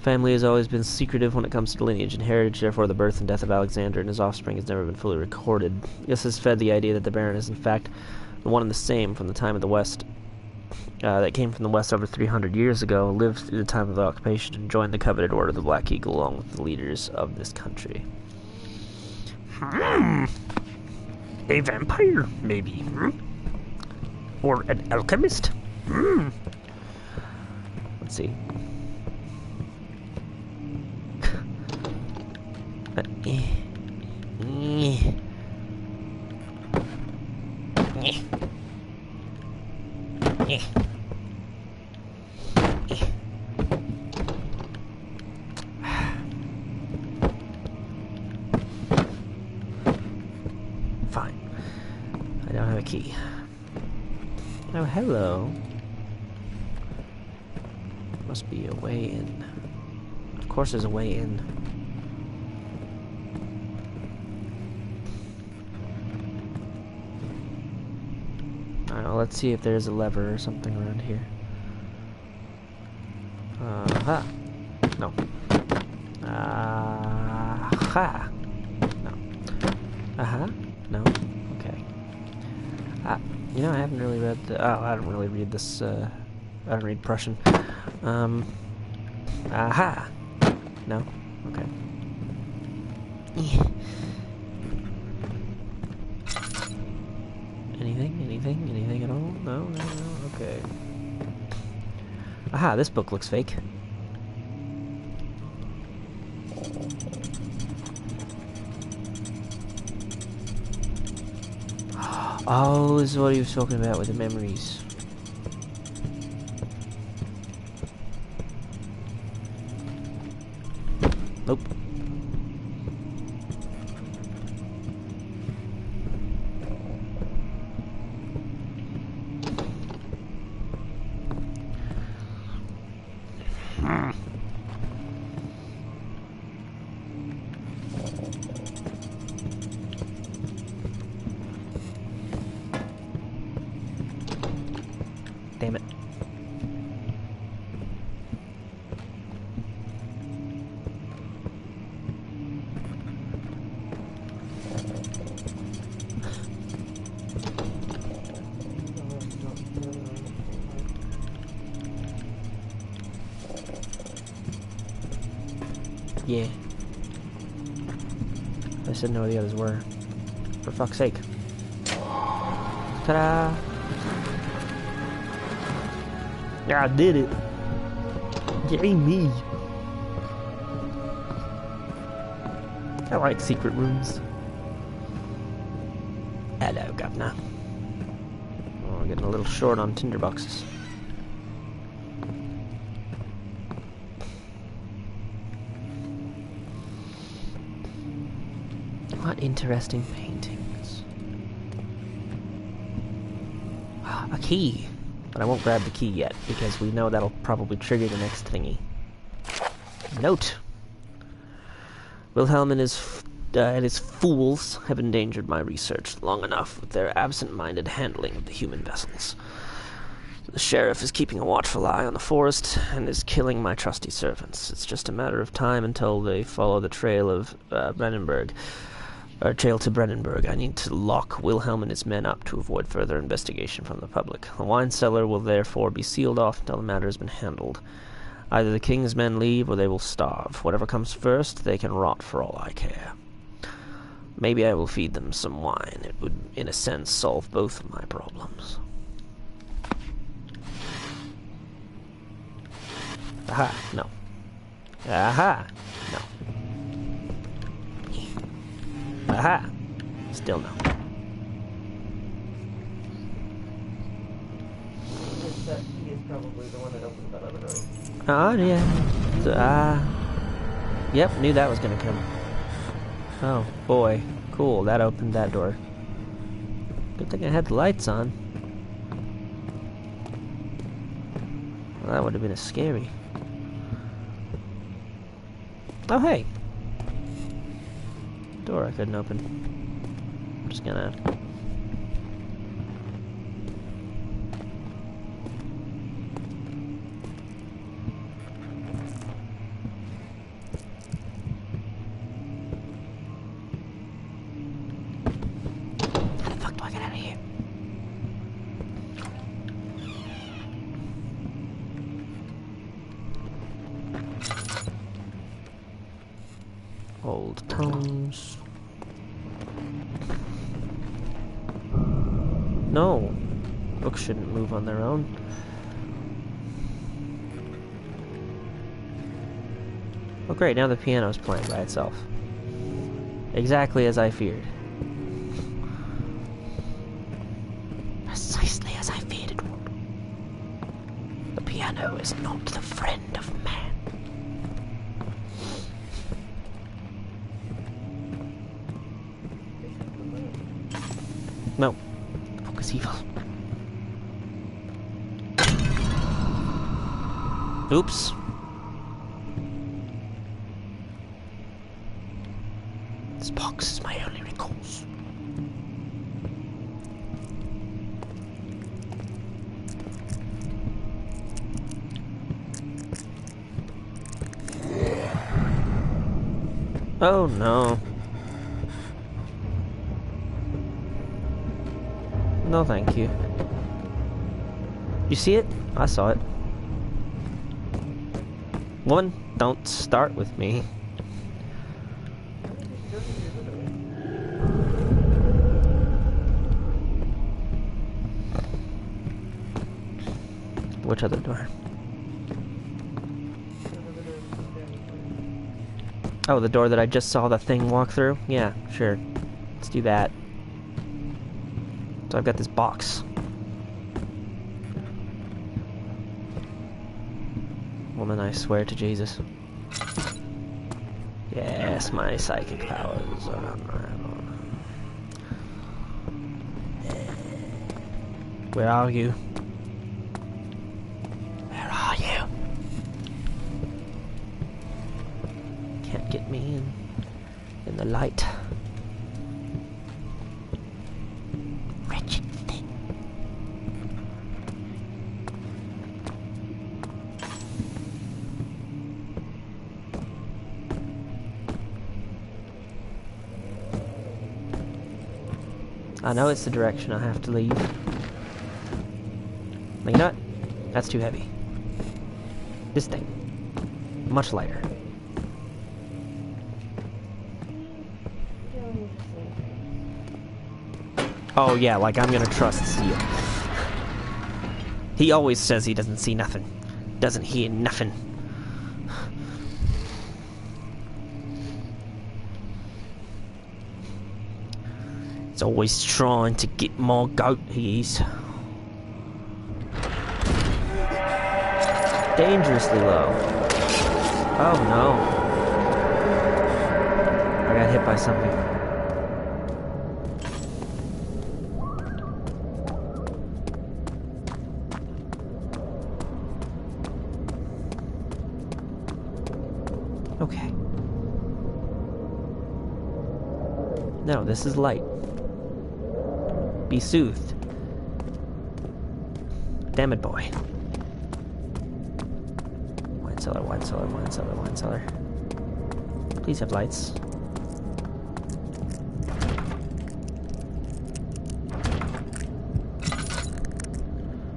Family has always been secretive when it comes to lineage and heritage, therefore the birth and death of Alexander and his offspring has never been fully recorded. This has fed the idea that the Baron is in fact the one and the same from the time of the West, that came from the West over 300 years ago, lived through the time of the occupation, and joined the coveted Order of the Black Eagle along with the leaders of this country. A vampire, maybe. Or an alchemist. Let's see. Fine. I don't have a key. Oh, hello. Must be a way in. Of course there's a way in. Alright, let's see if there's a lever or something around here. Aha. No. Aha. No. Aha. No. Okay. You know, I haven't really read the... Oh, I don't really read this, I don't read Prussian. Aha. No. Okay. Anything at all? No. Okay. Aha, this book looks fake. Oh, this is what he was talking about with the memories. Nope. Damn it. Yeah. I just didn't know where the others were. For fuck's sake. Ta-da! Yeah, I did it! Yay me! I like secret rooms. Hello, Governor. Oh, I'm getting a little short on tinderboxes. What interesting paintings. A key. But I won't grab the key yet, because we know that'll probably trigger the next thingy. Note! Wilhelm and his fools have endangered my research long enough with their absent-minded handling of the human vessels. The sheriff is keeping a watchful eye on the forest and is killing my trusty servants. It's just a matter of time until they follow the trail of trail to Brennenburg. I need to lock Wilhelm and his men up to avoid further investigation from the public. The wine cellar will therefore be sealed off until the matter has been handled. Either the king's men leave or they will starve. Whatever comes first, they can rot for all I care. Maybe I will feed them some wine. It would, in a sense, solve both of my problems. Aha, no. Aha, no. Aha! Still no. He is probably the one that opened that other door. Yeah. Yep, knew that was gonna come. Oh, boy. Cool, that opened that door. Good thing I had the lights on. Well, that would have been a scary. Oh, hey! Door I couldn't open. I'm just gonna... How the fuck do I get out of here? Old tomes. No, books shouldn't move on their own. Oh great, now the piano's playing by itself. Exactly as I feared. Precisely as I feared it would. The piano is not the friend of man. No, the book is evil. Oops. This box is my only recourse. Oh no. No, thank you. You see it? I saw it. Woman, don't start with me. Which other door? Oh, the door that I just saw the thing walk through? Yeah, sure. Let's do that. So I've got this box. Woman, I swear to Jesus. Yes, my psychic powers are unrivaled. Where are you? Where are you? Can't get me in the light. Wretched thing. I know it's the direction I have to leave. But you know what? That's too heavy. This thing. Much lighter. Oh yeah, like I'm gonna trust Seal. He always says he doesn't see nothing. Doesn't hear nothing. He's always trying to get more goat, he is. Dangerously low. Oh no. I got hit by something. Okay. No, this is light. Be soothed. Damn it, boy. Wine cellar, wine cellar, wine cellar, wine cellar. Please have lights.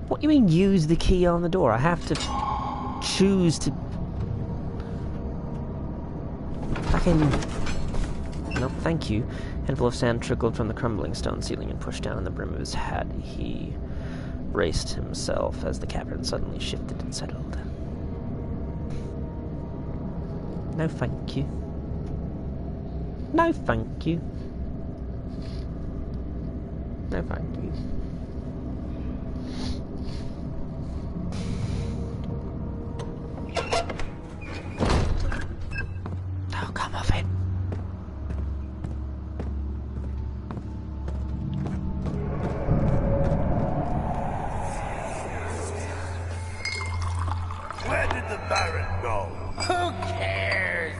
What do you mean use the key on the door? I have to choose to... No, thank you. A handful of sand trickled from the crumbling stone ceiling and pushed down on the brim of his hat. He braced himself as the cavern suddenly shifted and settled. No, thank you. No, thank you. No, thank you. Oh, come off it. Where did the Baron go? Who cares?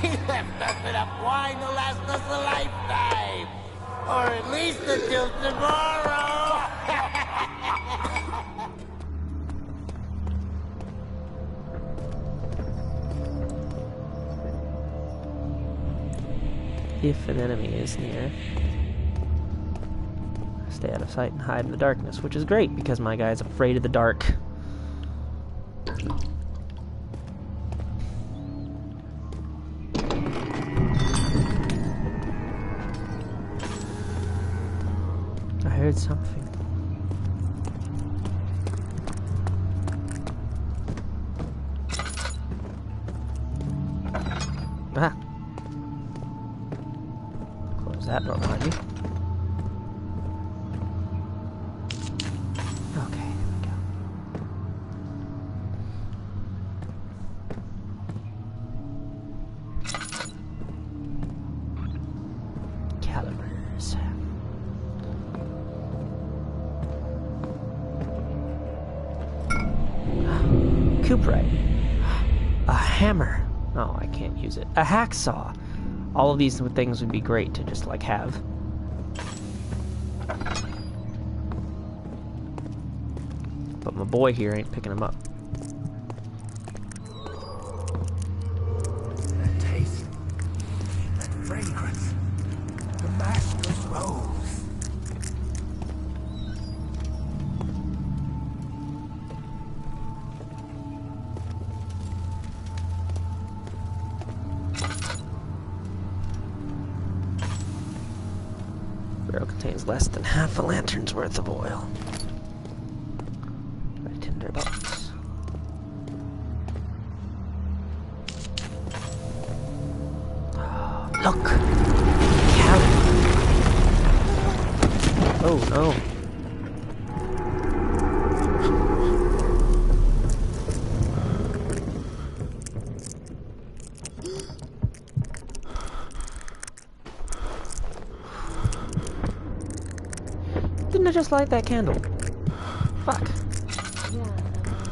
He left us enough wine to last us a lifetime. Or at least until tomorrow. If an enemy is near, stay out of sight and hide in the darkness, which is great because my guy's afraid of the dark. I heard something. Ah. Close that door behind me. Okay, there we go. Calibers. Cooperite. A hammer. Oh, I can't use it. A hacksaw. All of these things would be great to just, like, have. But my boy here ain't picking them up. That taste, that fragrance, the master's rose. Barrel contains less than half a lantern's worth of oil. A tinder box. Look! Carrot! Oh no. I just light that candle? Fuck. Yeah.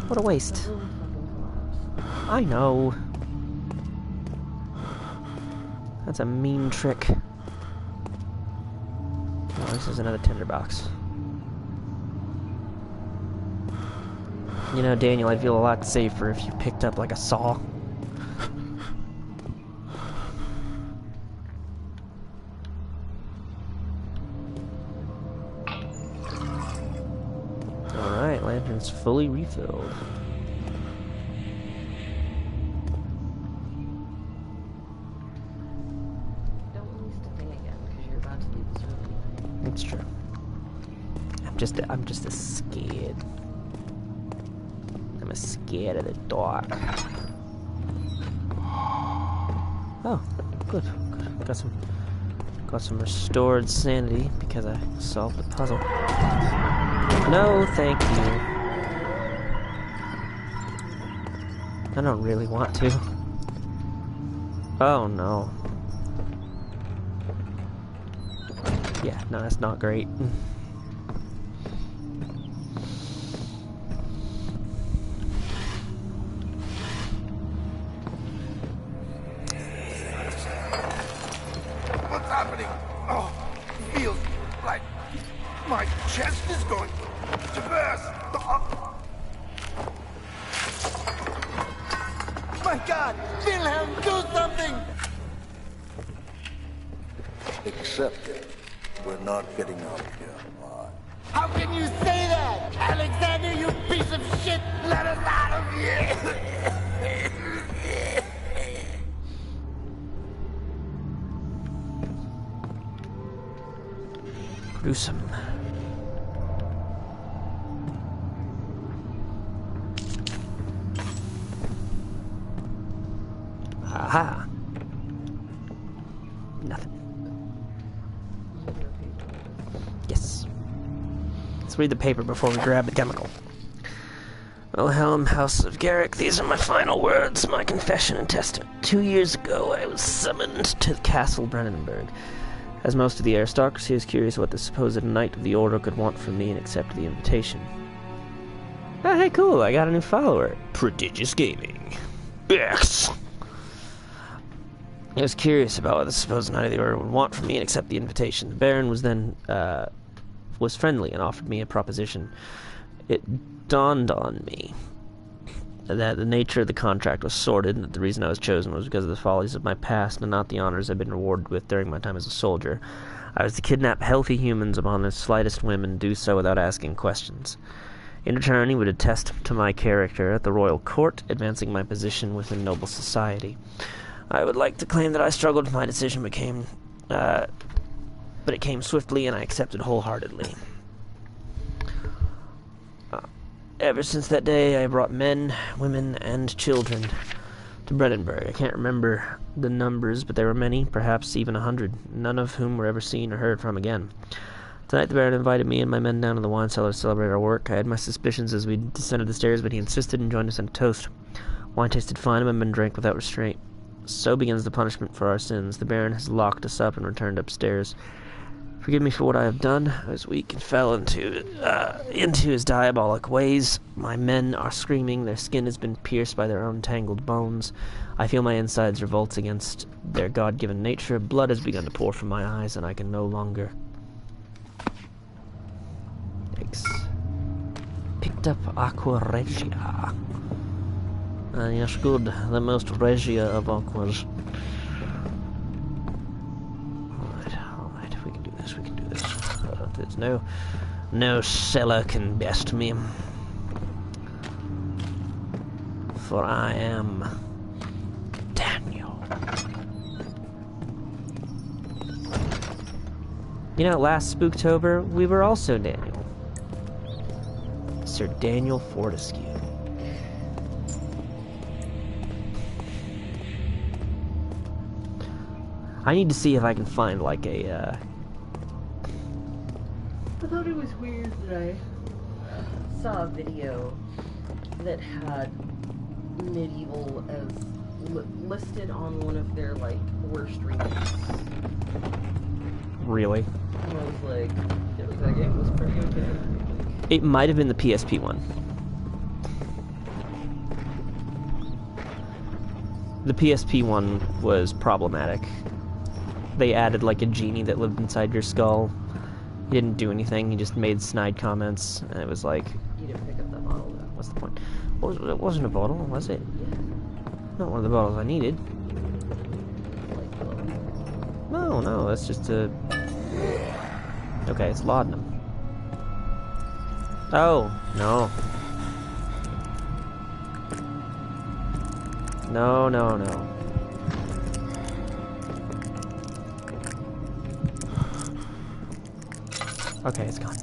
What a waste. The room fucking collapsed. I know. That's a mean trick. Oh, this is another tinderbox. You know, Daniel, I'd feel a lot safer if you picked up like a saw. Alright, lantern's fully refilled. Don't waste a thing again, because you're about to leave this room anyway. It's true. I'm just a scared. I'm scared of the dark. Oh, good. Got some restored sanity because I solved the puzzle. No, thank you. I don't really want to. Oh no. Yeah, no, that's not great. What's happening? Oh, it feels like my chest is going to burst. Oh. My God! Wilhelm, do something! Accept it. We're not getting out of here alive. How can you say that? Alexander, you piece of shit! Let us out of here! Gruesome. Aha. Nothing. Yes. Let's read the paper before we grab the chemical. Wilhelm, House of Garrick, these are my final words, my confession and testament. 2 years ago, I was summoned to Castle Brennenburg. As most of the aristocracy is curious what the supposed knight of the order could want from me and accept the invitation. Oh, hey, cool, I got a new follower. Prodigious Gaming. X. I was curious about what the supposed knight of the order would want from me and accept the invitation. The Baron was then, was friendly and offered me a proposition. It dawned on me that the nature of the contract was sordid and that the reason I was chosen was because of the follies of my past and not the honors I've been rewarded with during my time as a soldier. I was to kidnap healthy humans upon their slightest whim and do so without asking questions. In return, he would attest to my character at the royal court, advancing my position within noble society. I would like to claim that I struggled with my decision, but it came swiftly and I accepted wholeheartedly. Ever since that day, I brought men, women, and children to Brennenburg. I can't remember the numbers, but there were many, perhaps even 100, none of whom were ever seen or heard from again. Tonight the Baron invited me and my men down to the wine cellar to celebrate our work. I had my suspicions as we descended the stairs, but he insisted and joined us in a toast. Wine tasted fine and my men drank without restraint. So begins the punishment for our sins. The Baron has locked us up and returned upstairs. Forgive me for what I have done. I was weak and fell into his diabolic ways. My men are screaming. Their skin has been pierced by their own tangled bones. I feel my insides revolt against their God-given nature. Blood has begun to pour from my eyes, and I can no longer... Yikes. Picked up Aqua Regia. Yes, good. The most Regia of aquas. We can do this. There's no cellar can best me. For I am Daniel. You know, last Spooktober, we were also Daniel. Sir Daniel Fortescue. I need to see if I can find, like, a, I thought it was weird that I saw a video that had medieval as listed on one of their, like, worst remakes. really. I was like, that game was pretty okay. It might have been the PSP one. The PSP one was problematic. They added like a genie that lived inside your skull. He didn't do anything, he just made snide comments, and it was like... You didn't pick up that bottle, though. What's the point? It wasn't a bottle, was it? Not one of the bottles I needed. No, that's just a... Okay, it's laudanum. Oh, no. No. Okay, it's gone.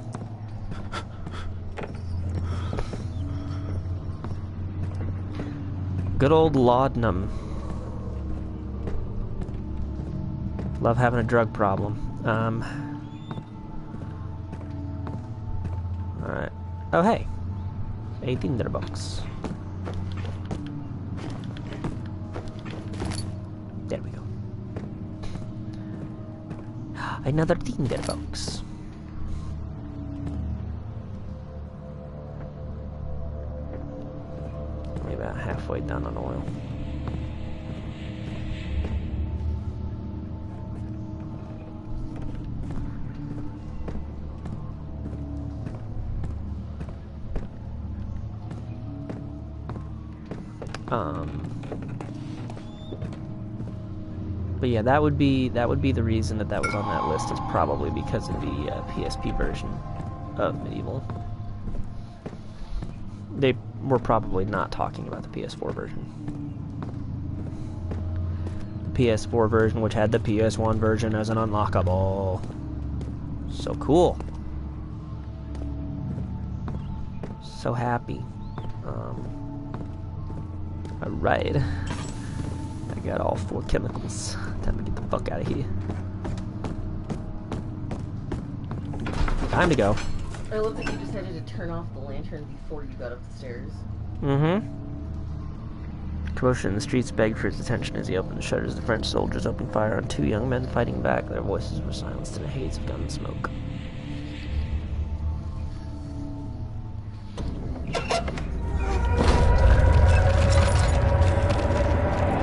Good old laudanum. Love having a drug problem. Alright. Oh, hey. A tinderbox. There we go. Another tinderbox. Maybe about halfway done on oil. But yeah, that would be the reason that was on that list, is probably because of the PSP version of Medieval. They were probably not talking about the PS4 version. The PS4 version, which had the PS1 version as an unlockable. So cool. So happy. Alright. I got all 4 chemicals. Time to get the fuck out of here. Time to go. I love that you decided to turn off the lantern before you got up the stairs. Mm-hmm. Commotion in the streets begged for his attention as he opened the shutters. The French soldiers opened fire on 2 young men fighting back. Their voices were silenced in a haze of gun and smoke.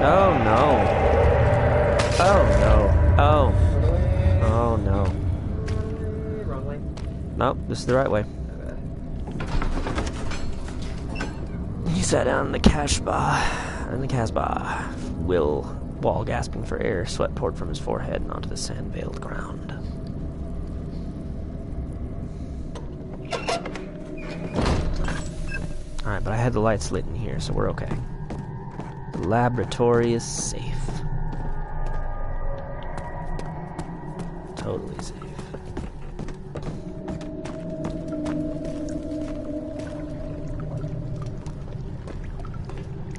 Oh no. Oh no. Oh. Oh no. Wrong way. Nope, this is the right way. He sat down in the Casbah, while gasping for air, sweat poured from his forehead and onto the sand-veiled ground. Alright, but I had the lights lit in here, so we're okay. The laboratory is safe. Totally safe.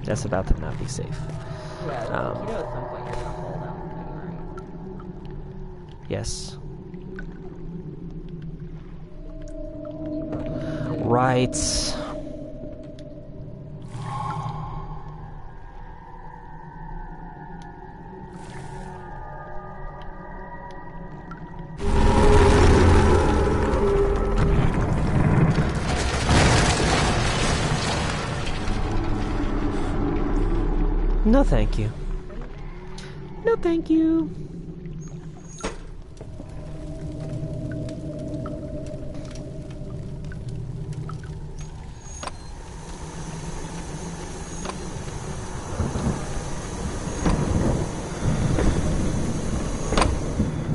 That's about to not be safe. Yeah, you know at some point you're gonna fall down the thing, right? Yes. Right. No, thank you. No, thank you.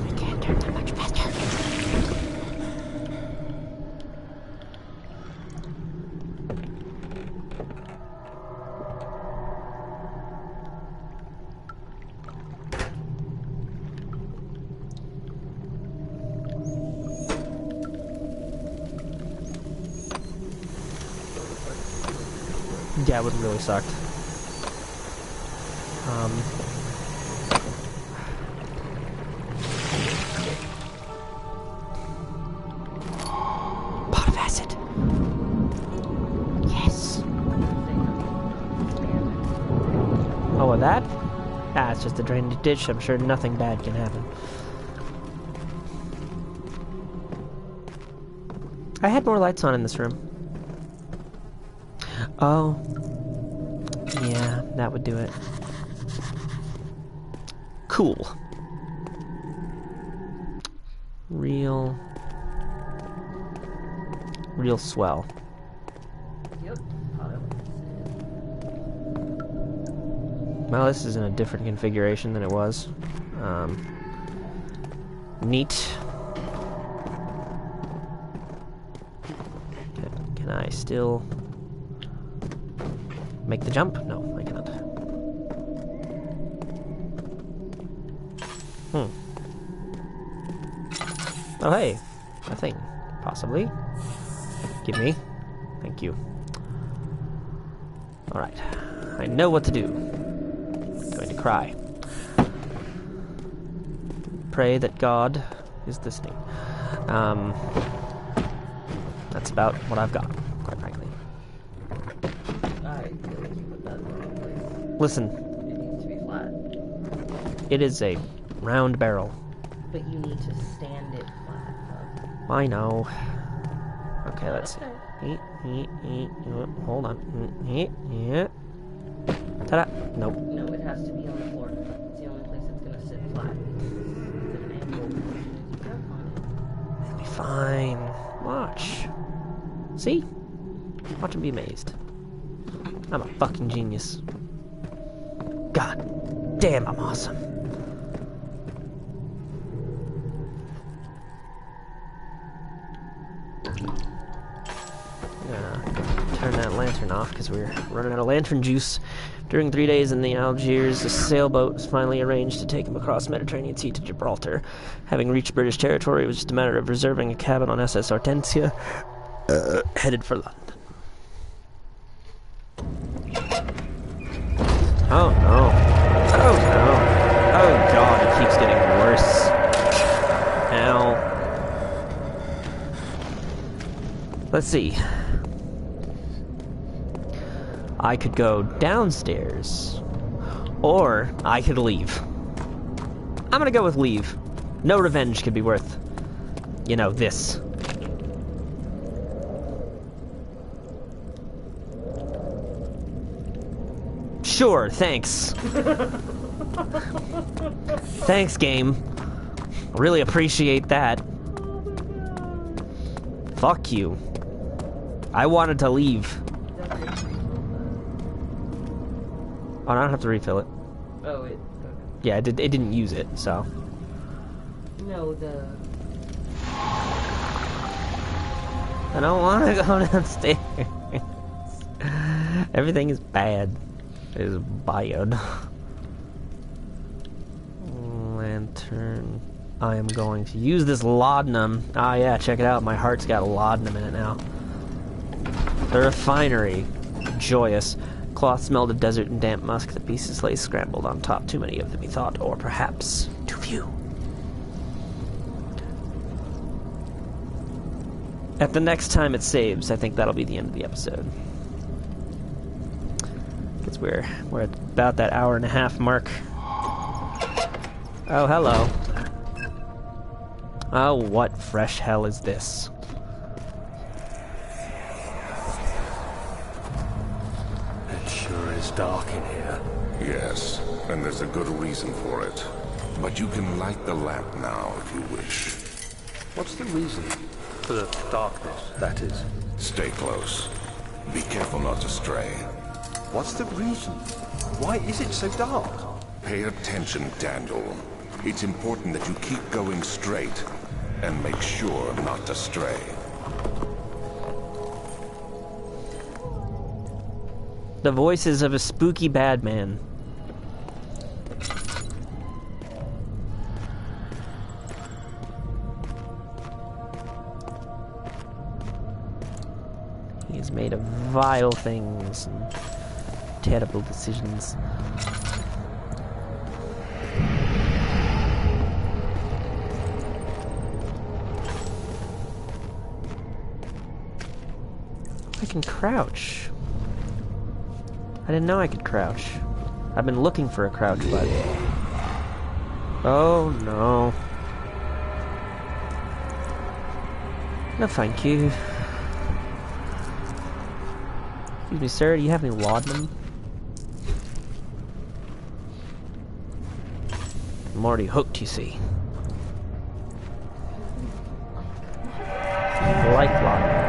I can't turn that much faster. Yeah, it would have really sucked. Pot of acid. Yes. Oh, with that? Ah, it's just a drained ditch. I'm sure nothing bad can happen. I had more lights on in this room. Oh. Yeah, that would do it. Cool. Real swell. Yep. Well, this is in a different configuration than it was. Neat. Can I still make the jump? No, I cannot. Oh, hey. A thing. Possibly. Give me. Thank you. Alright. I know what to do. I'm going to cry. Pray that God is listening. That's about what I've got, quite frankly. I feel like you put that in the wrong place. Listen. It needs to be flat. It is a round barrel. But you need to stand it flat. I know. Okay, let's see. Hold on. Ta-da! Nope. No, it has to be on the floor. It's the only place it's gonna sit flat. It's an angle. You grab on It'll be fine. Watch. See? Watch and be amazed. I'm a fucking genius. God damn, I'm awesome. Turn that lantern off because we're running out of lantern juice. During 3 days in the Algiers, a sailboat was finally arranged to take him across the Mediterranean Sea to Gibraltar. Having reached British territory, it was just a matter of reserving a cabin on SS Hortensia, headed for London. Oh no. Oh no. Oh god, it keeps getting worse. Ow. Let's see. I could go downstairs, or I could leave. I'm gonna go with leave. No revenge could be worth, you know, this. Sure, thanks. Thanks, game. Really appreciate that. Fuck you. I wanted to leave. Oh, I don't have to refill it. Oh, it... Okay. Yeah, it didn't use it, so... No, the... I don't want to go downstairs. Everything is bad. It is bad. Lantern. I am going to use this laudanum. Ah, yeah, check it out. My heart's got laudanum in it now. The refinery. Joyous. Cloth smelled of desert and damp musk. The pieces lay scrambled on top. Too many of them, he thought. Or perhaps too few. At the next time it saves, I think that'll be the end of the episode. Because we're at about that hour and a half mark. Oh, hello. Oh, what fresh hell is this? It sure is dark in here. Yes, and there's a good reason for it. But you can light the lamp now if you wish. What's the reason? For the darkness, that is. Stay close. Be careful not to stray. What's the reason? Why is it so dark? Pay attention, Daniel. It's important that you keep going straight and make sure not to stray. The voices of a spooky bad man. He is made of vile things and terrible decisions. I can crouch. I didn't know I could crouch. I've been looking for a crouch button. Oh no. No, thank you. Excuse me, sir, do you have any laudanum? I'm already hooked, you see. Like laudanum.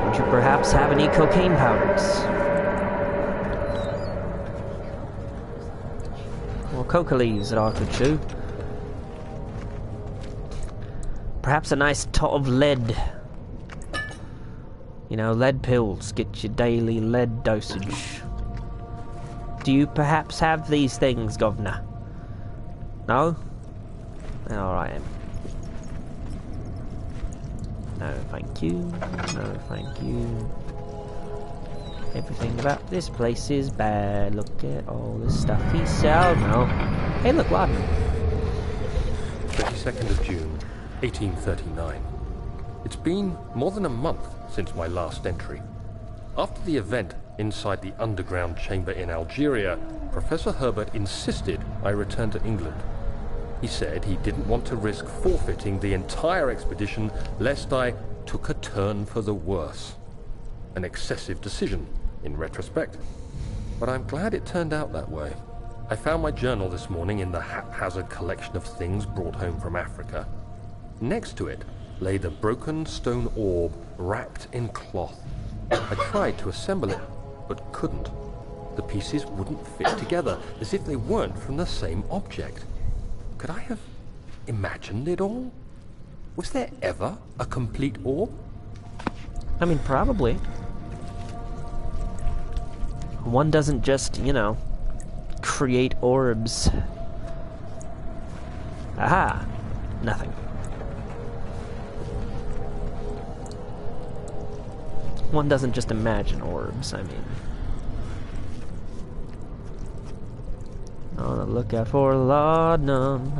Would you perhaps have any cocaine powders? Or coca leaves that I could chew. Perhaps a nice tot of lead. You know, lead pills get your daily lead dosage. Do you perhaps have these things, Governor? No? Alright. No, thank you. No, thank you. Everything about this place is bad. Look at all the stuff he sells. No. Hey, look, laudanum. 22nd of June, 1839. It's been more than a month since my last entry. After the event inside the underground chamber in Algeria, Professor Herbert insisted I return to England. He said he didn't want to risk forfeiting the entire expedition lest I took a turn for the worse. An excessive decision, in retrospect. But I'm glad it turned out that way. I found my journal this morning in the haphazard collection of things brought home from Africa. Next to it lay the broken stone orb wrapped in cloth. I tried to assemble it, but couldn't. The pieces wouldn't fit together, as if they weren't from the same object. Could I have imagined it all? Was there ever a complete orb? I mean, probably. One doesn't just, you know, create orbs. Aha! Nothing. One doesn't just imagine orbs, I mean. On the lookout for laudanum.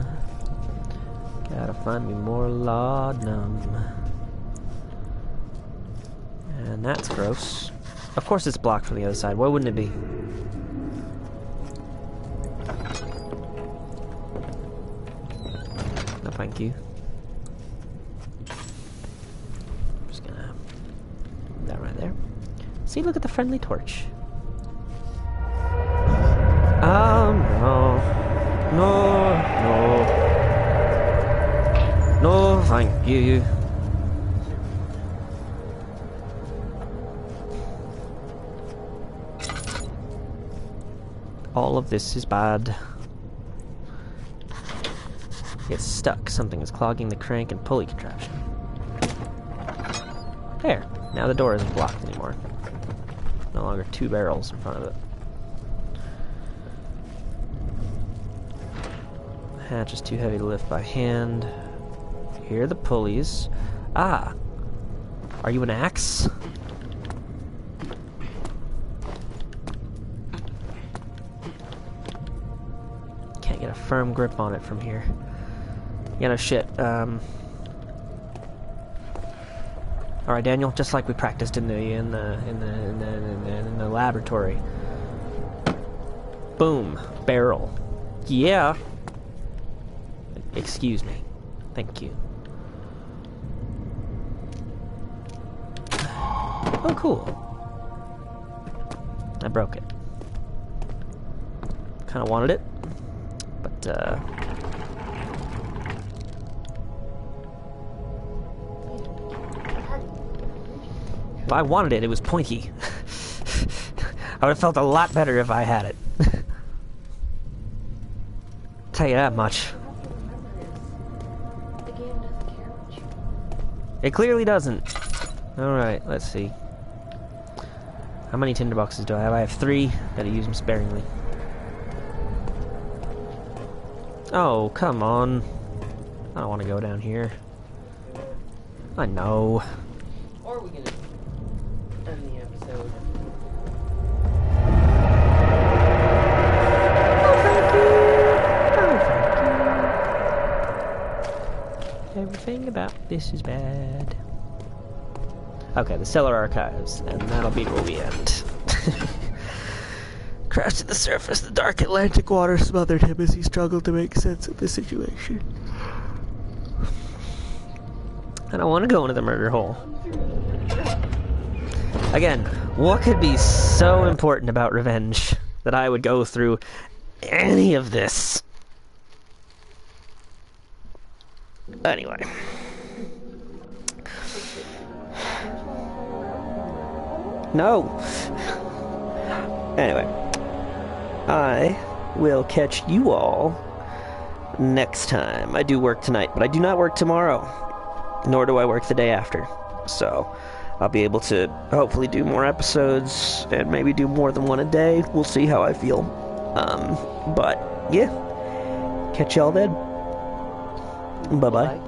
Gotta find me more laudanum. And that's gross. Of course it's blocked from the other side. Why wouldn't it be? No, thank you. Just gonna put that right there. See, look at the friendly torch. Oh no. No, no. No, thank you. All of this is bad. It's stuck. Something is clogging the crank and pulley contraption. There. Now the door isn't blocked anymore. No longer two barrels in front of it. The hatch is too heavy to lift by hand. Here are the pulleys. Ah! Are you an axe? Can't get a firm grip on it from here. Yeah, no shit. Alright, Daniel, just like we practiced in the laboratory. Boom. Barrel. Yeah. Excuse me. Thank you. Oh, cool. I broke it. Kind of wanted it, but if I wanted it, it was pointy. I would have felt a lot better if I had it. Tell you that much. It clearly doesn't. Alright, let's see. How many tinderboxes do I have? I have 3. Gotta use them sparingly. Oh, come on. I don't want to go down here. I know. Or we can end the episode. Oh, thank you. Oh, thank you. Everything about this is bad. Okay, the cellar archives, and that'll be where we end. Crashed to the surface, the dark Atlantic water smothered him as he struggled to make sense of the situation. I don't want to go into the murder hole. Again, what could be so important about revenge that I would go through any of this? Anyway. No. Anyway. I will catch you all next time. I do work tonight, but I do not work tomorrow. Nor do I work the day after. So, I'll be able to hopefully do more episodes and maybe do more than one a day. We'll see how I feel. But, yeah. Catch y'all then. Bye-bye.